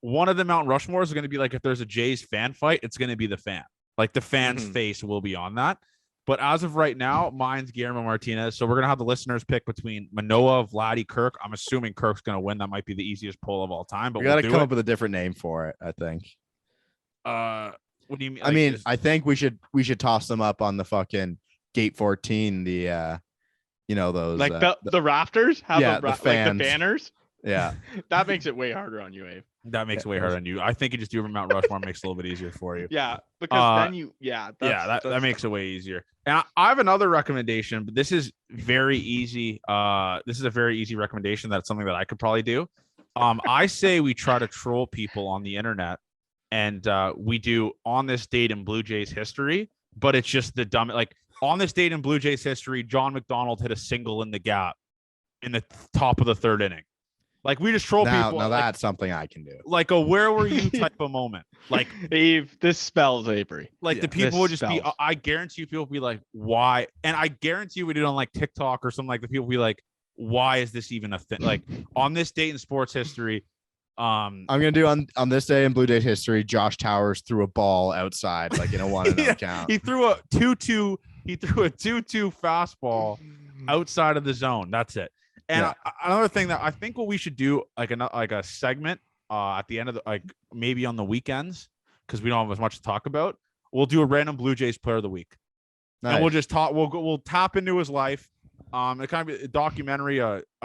[SPEAKER 1] one of the Mount Rushmore is gonna be like if there's a Jays fan fight, it's gonna be the fan. Like the fan's face will be on that. But as of right now, mine's Guillermo Martinez. So we're gonna have the listeners pick between Manoa, Vladdy, Kirk. I'm assuming Kirk's gonna win. That might be the easiest poll of all time. But
[SPEAKER 3] we gotta come up with a different name for it, I think.
[SPEAKER 1] What do you mean?
[SPEAKER 3] I mean, I think we should toss them up on the fucking gate 14. The those
[SPEAKER 2] like the rafters have
[SPEAKER 3] the fans.
[SPEAKER 2] like the banners.
[SPEAKER 3] Yeah,
[SPEAKER 2] that makes it way harder on you, Abe.
[SPEAKER 1] That makes it way harder on you. I think you just do Mount Rushmore makes it a little bit easier for you.
[SPEAKER 2] Yeah, because then you
[SPEAKER 1] that makes it way easier. And I have another recommendation, but this is very easy. This is a very easy recommendation. That's something that I could probably do. I say we try to troll people on the internet, and we do on this date in Blue Jays history, but it's just the dumb like on this date in Blue Jays history, John McDonald hit a single in the gap in the top of the third inning. Like we just troll people.
[SPEAKER 3] Now that's something I can do.
[SPEAKER 1] Like a where were you type of moment. Like
[SPEAKER 2] Eve, this spells Avery.
[SPEAKER 1] Like the people would just be. I guarantee you, people will be like, why? And I guarantee you, we did on like TikTok or something like the people will be like, why is this even a thing? Like on this date in sports history.
[SPEAKER 3] I'm gonna do on this day in Blue Jays history. Josh Towers threw a ball outside, like in a 1-0 count.
[SPEAKER 1] He threw a 2-2. He threw a 2-2 fastball outside of the zone. That's it. And another thing that I think what we should do, like a segment at the end of the maybe on the weekends, because we don't have as much to talk about. We'll do a random Blue Jays player of the week, and we'll just talk. We'll tap into his life. It kind of be a documentary.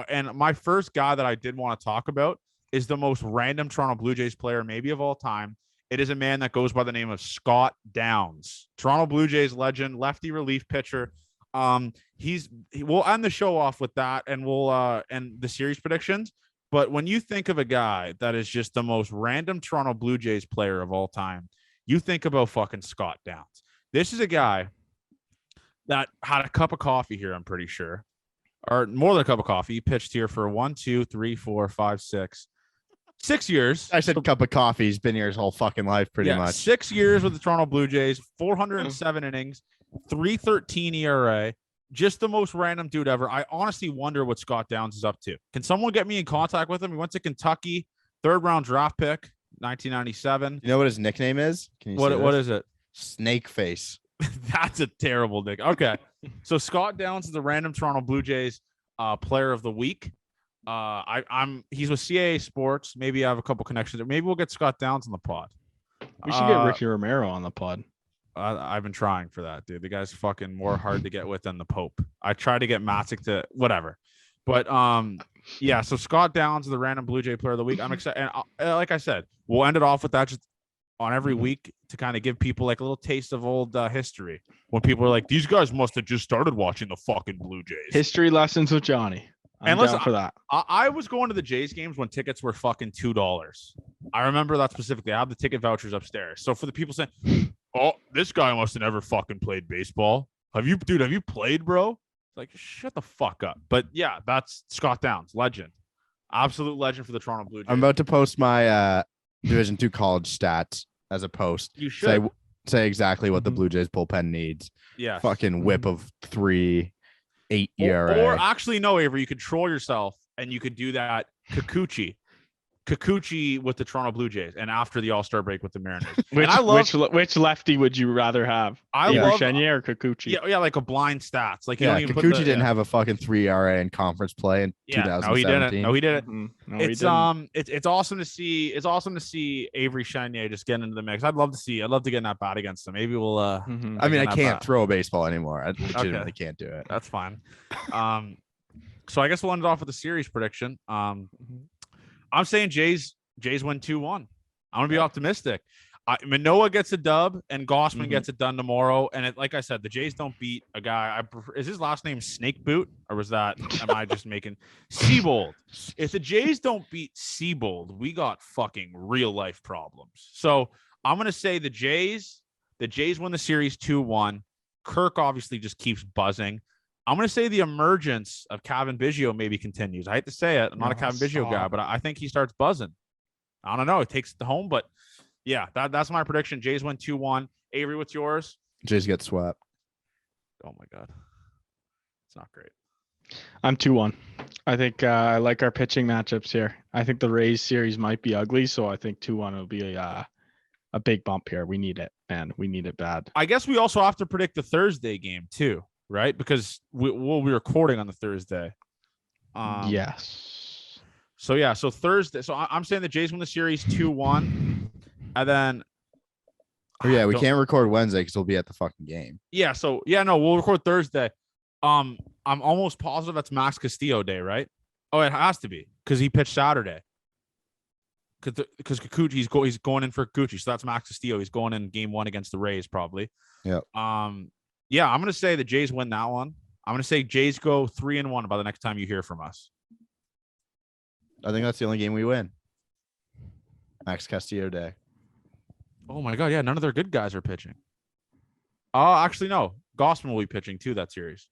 [SPEAKER 1] And my first guy that I did want to talk about is the most random Toronto Blue Jays player maybe of all time. It is a man that goes by the name of Scott Downs, Toronto Blue Jays legend, lefty relief pitcher. We'll end the show off with that, and we'll end the series predictions. But when you think of a guy that is just the most random Toronto Blue Jays player of all time, you think about fucking Scott Downs. This is a guy that had a cup of coffee here, I'm pretty sure, or more than a cup of coffee. He pitched here for 6 years.
[SPEAKER 3] I said cup of coffee. He's been here his whole fucking life, pretty much.
[SPEAKER 1] 6 years with the Toronto Blue Jays, 407 innings, 3.13 ERA. Just the most random dude ever. I honestly wonder what Scott Downs is up to. Can someone get me in contact with him? He went to Kentucky, 3rd round draft pick, 1997.
[SPEAKER 3] You know what his nickname is? Can you
[SPEAKER 1] what is it?
[SPEAKER 3] Snake Face.
[SPEAKER 1] That's a terrible nick. Okay. So Scott Downs is the random Toronto Blue Jays player of the week. He's with CAA Sports. Maybe I have a couple connections. Maybe we'll get Scott Downs on the pod.
[SPEAKER 2] We should get Ricky Romero on the pod.
[SPEAKER 1] I've been trying for that, dude. The guy's fucking more hard to get with than the Pope. I tried to get Matzek to whatever, but so Scott Downs is the random Blue Jay player of the week. I'm excited, and like I said, we'll end it off with that just on every week to kind of give people like a little taste of old history. When people are like, these guys must have just started watching the fucking Blue Jays.
[SPEAKER 2] History lessons with Johnny. I'm down for that.
[SPEAKER 1] I was going to the Jays games when tickets were fucking $2. I remember that specifically. I have the ticket vouchers upstairs. So for the people saying, oh, this guy must have never fucking played baseball. Have you played, bro? It's like, shut the fuck up. But yeah, that's Scott Downs, legend. Absolute legend for the Toronto Blue Jays.
[SPEAKER 3] I'm about to post my Division II college stats as a post.
[SPEAKER 1] You should.
[SPEAKER 3] Say exactly what the Blue Jays bullpen needs.
[SPEAKER 1] Yeah.
[SPEAKER 3] Fucking whip of 3.8 ERA.
[SPEAKER 1] Or actually, no, Avery, you could troll yourself and you could do that. Kikuchi Kikuchi with the Toronto Blue Jays, and after the All-Star break with the Mariners.
[SPEAKER 2] Which lefty would you rather have? Avery Chenier or Kikuchi?
[SPEAKER 1] Yeah, like a blind stats. Like
[SPEAKER 3] Kikuchi didn't have a fucking 3 ERA in conference play in 2017.
[SPEAKER 1] No, he didn't.
[SPEAKER 2] Mm-hmm.
[SPEAKER 1] It's awesome to see. It's awesome to see Avery Chenier just getting into the mix. I'd love to get in that bat against him. Maybe we'll.
[SPEAKER 3] I mean, I can't throw a baseball anymore. I legitimately can't do it.
[SPEAKER 1] That's fine. So I guess we'll end it off with a series prediction. I'm saying Jays win 2-1. I'm gonna be optimistic. Manoa gets a dub and Gossman gets it done tomorrow. And like I said, the Jays don't beat a guy. Is his last name Snake Boot, or was that? Am I just making Seabold? If the Jays don't beat Seabold, we got fucking real life problems. So I'm gonna say the Jays win the series 2-1. Kirk obviously just keeps buzzing. I'm going to say the emergence of Kevin Biggio maybe continues. I hate to say it. I'm not a Kevin Biggio guy, but I think he starts buzzing. I don't know. It takes it home, but yeah, that's my prediction. Jays win 2-1. Avery, what's yours?
[SPEAKER 3] Jays get swept.
[SPEAKER 1] Oh, my God. It's not great.
[SPEAKER 2] I'm 2-1. I think I like our pitching matchups here. I think the Rays series might be ugly, so I think 2-1 will be a big bump here. We need it, man. We need it bad.
[SPEAKER 1] I guess we also have to predict the Thursday game, too. Right, because we'll be recording on the Thursday.
[SPEAKER 2] Yes.
[SPEAKER 1] So Thursday. So I'm saying the Jays win the series 2-1, and then.
[SPEAKER 3] We can't record Wednesday because we'll be at the fucking game.
[SPEAKER 1] Yeah. So we'll record Thursday. I'm almost positive that's Max Castillo day, right? Oh, it has to be because he pitched Saturday. Because Kikuchi, he's going in for Kikuchi, so that's Max Castillo. He's going in game 1 against the Rays, probably.
[SPEAKER 3] Yeah.
[SPEAKER 1] Yeah, I'm going to say the Jays win that one. I'm going to say Jays go 3-1 by the next time you hear from us.
[SPEAKER 3] I think that's the only game we win. Max Castillo day.
[SPEAKER 1] Oh, my God. Yeah, none of their good guys are pitching. Actually, no. Gossman will be pitching, too, that series.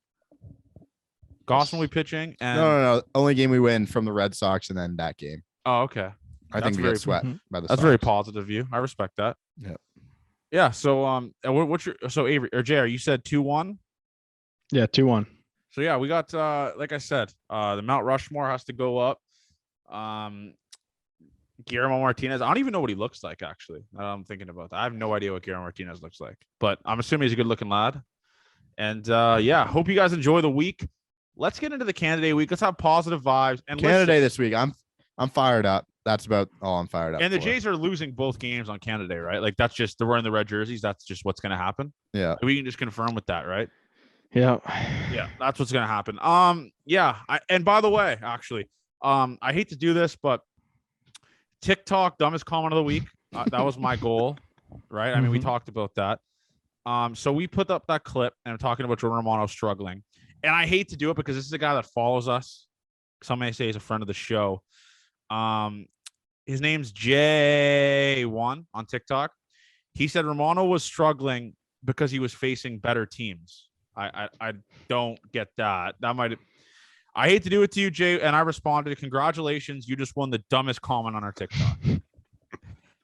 [SPEAKER 1] Gossman will be pitching. And...
[SPEAKER 3] No. Only game we win from the Red Sox and then that game.
[SPEAKER 1] Oh, okay.
[SPEAKER 3] I think we get swept by the
[SPEAKER 1] That's
[SPEAKER 3] Sox.
[SPEAKER 1] Very positive view. I respect that.
[SPEAKER 3] Yeah.
[SPEAKER 1] Yeah. So, Avery or Jay? You said 2-1.
[SPEAKER 2] Yeah, 2-1.
[SPEAKER 1] So yeah, we got like I said, the Mount Rushmore has to go up. Guillermo Martinez. I don't even know what he looks like. Actually, I'm thinking about that. I have no idea what Guillermo Martinez looks like, but I'm assuming he's a good-looking lad. And hope you guys enjoy the week. Let's get into the candidate week. Let's have positive vibes. And
[SPEAKER 3] candidate this week. I'm fired up. That's about all I'm fired up.
[SPEAKER 1] And the Jays are losing both games on Canada Day, right? Like that's just they're wearing the red jerseys. That's just what's going to happen.
[SPEAKER 3] Yeah,
[SPEAKER 1] we can just confirm with that, right?
[SPEAKER 2] Yeah,
[SPEAKER 1] that's what's going to happen. And by the way, actually, I hate to do this, but TikTok dumbest comment of the week. That was my goal, right? I mean, we talked about that. So we put up that clip and I'm talking about Jordan Romano struggling, and I hate to do it because this is a guy that follows us. Some may say he's a friend of the show. His name's J1 on TikTok. He said Romano was struggling because he was facing better teams. I don't get that. I hate to do it to you, Jay. And I responded, congratulations. You just won the dumbest comment on our TikTok.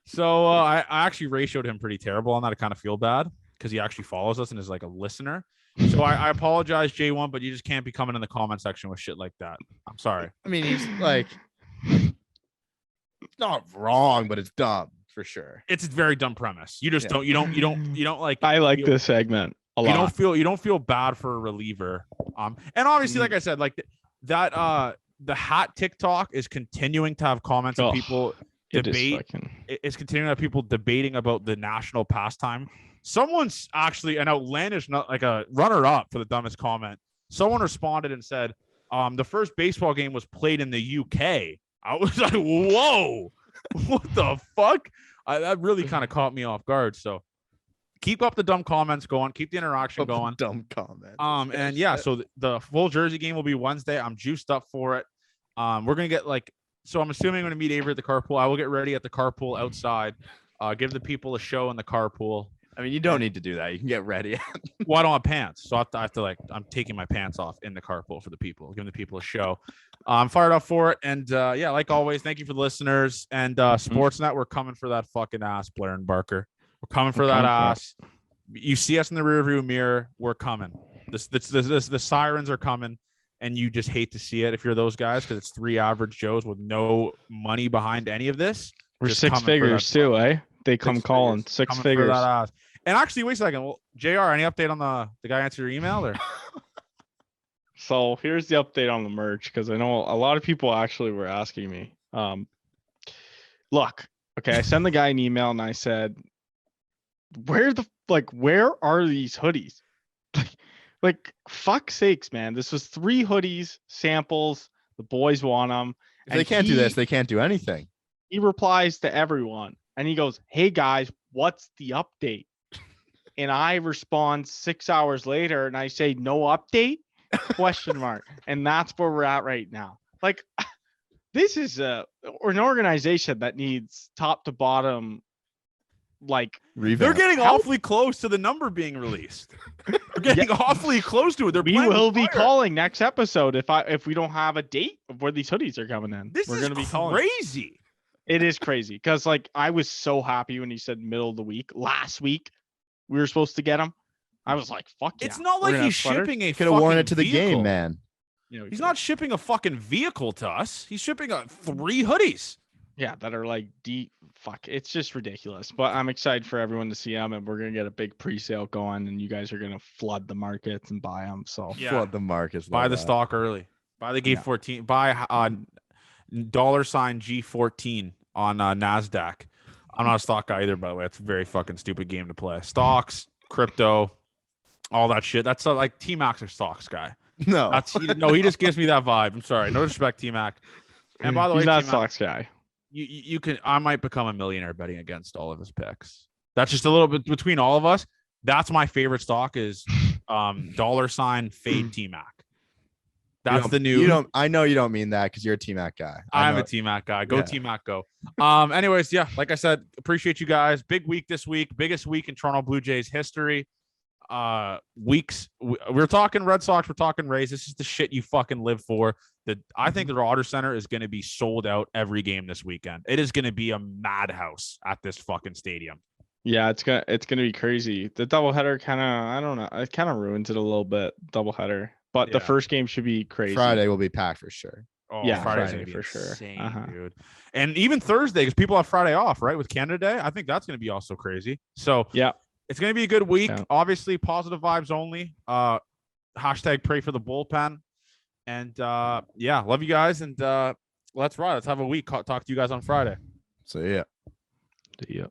[SPEAKER 1] So I actually ratioed him pretty terrible on that. I kind of feel bad because he actually follows us and is like a listener. So I apologize, J1, but you just can't be coming in the comment section with shit like that. I'm sorry.
[SPEAKER 3] I mean, he's like... It's not wrong, but it's dumb for sure.
[SPEAKER 1] It's a very dumb premise. You just don't like.
[SPEAKER 2] I like this segment a lot.
[SPEAKER 1] You don't feel bad for a reliever. And obviously, like I said, like that. The hat TikTok is continuing to have comments of people debate. It's continuing to have people debating about the national pastime. Someone's actually an outlandish, not like a runner-up for the dumbest comment. Someone responded and said, "The first baseball game was played in the UK." I was like, whoa, what the fuck? That really kind of caught me off guard. So keep up the dumb comments going. Keep the interaction going.
[SPEAKER 3] Dumb comments.
[SPEAKER 1] And yeah, so the full jersey game will be Wednesday. I'm juiced up for it. We're going to get so I'm assuming I'm going to meet Avery at the carpool. I will get ready at the carpool outside. Give the people a show in the carpool.
[SPEAKER 3] I mean, you don't need to do that. You can get ready.
[SPEAKER 1] Well, I don't have pants. So I have to I'm taking my pants off in the carpool for the people, giving the people a show. I'm fired up for it. And like always, thank you for the listeners. And Sportsnet, we're coming for that fucking ass, Blair and Barker. We're coming for that ass. You see us in the rearview mirror. We're coming. The sirens are coming. and you just hate to see it if you're those guys because it's 3 average Joes with no money behind any of this.
[SPEAKER 2] We're 6 figures too, eh? They come calling 6 figures.
[SPEAKER 1] And actually, wait a second. Well, JR, any update on the guy answer your email or?
[SPEAKER 2] So here's the update on the merch because I know a lot of people actually were asking me. Look, okay, I sent the guy an email and I said, where are these hoodies? Like fuck's sakes, man. This was 3 hoodies, samples. The boys want them.
[SPEAKER 3] If they can't do this, they can't do anything.
[SPEAKER 2] He replies to everyone and he goes, hey guys, what's the update? And I respond 6 hours later and I say, no update? ? And that's where we're at right now. Like, this is an organization that needs top to bottom, like,
[SPEAKER 3] revamp.
[SPEAKER 1] They're getting awfully close to the number being released. They're getting awfully close to it.
[SPEAKER 2] We will be calling next episode if we don't have a date of where these hoodies are coming in.
[SPEAKER 1] We're going to be crazy.
[SPEAKER 2] It is crazy because, like, I was so happy when he said middle of the week. Last week, we were supposed to get them. I was like, fuck yeah.
[SPEAKER 1] It's not like he's shipping a
[SPEAKER 3] could have worn it to the
[SPEAKER 1] vehicle.
[SPEAKER 3] game, man.
[SPEAKER 2] You know,
[SPEAKER 1] he's not shipping a fucking vehicle to us. He's shipping 3 hoodies.
[SPEAKER 2] Yeah, that are like fuck. It's just ridiculous. But I'm excited for everyone to see them, and we're gonna get a big pre-sale going, and you guys are gonna flood the markets and buy them. So
[SPEAKER 3] Flood the markets.
[SPEAKER 1] Buy the stock early. Buy the G14. Buy $G14 on Nasdaq. I'm not a stock guy either, by the way. It's a very fucking stupid game to play. Stocks, crypto, all that shit. That's like T-Mac's a stocks guy.
[SPEAKER 3] No,
[SPEAKER 1] he just gives me that vibe. I'm sorry. No disrespect, T-Mac. And by the way,
[SPEAKER 2] he's not a
[SPEAKER 1] T-Mac,
[SPEAKER 2] stocks guy.
[SPEAKER 1] You can. I might become a millionaire betting against all of his picks. That's just a little bit between all of us. That's my favorite stock is $fade T-Mac. That's the new.
[SPEAKER 3] I know you don't mean that because you're a T-Mac guy.
[SPEAKER 1] I'm a T-Mac guy. Go T-Mac, go. Anyways, yeah, like I said, appreciate you guys. Big week this week. Biggest week in Toronto Blue Jays history. We're talking Red Sox. We're talking Rays. This is the shit you fucking live for. I think the Rogers Center is going to be sold out every game this weekend. It is going to be a madhouse at this fucking stadium.
[SPEAKER 2] Yeah, it's gonna be crazy. The doubleheader kind of, I don't know, it kind of ruins it a little bit. Doubleheader, but the first game should be crazy.
[SPEAKER 3] Friday will be packed for sure.
[SPEAKER 1] Oh,
[SPEAKER 2] yeah,
[SPEAKER 1] Friday
[SPEAKER 2] for sure,
[SPEAKER 1] insane, dude. And even Thursday, because people have Friday off, right? With Canada Day, I think that's going to be also crazy. So
[SPEAKER 2] yeah,
[SPEAKER 1] it's going to be a good week.
[SPEAKER 2] Yeah.
[SPEAKER 1] Obviously, positive vibes only. Hashtag pray for the bullpen. And love you guys. And let's ride. Let's have a week. Talk to you guys on Friday.
[SPEAKER 3] So yeah.
[SPEAKER 2] Yeah.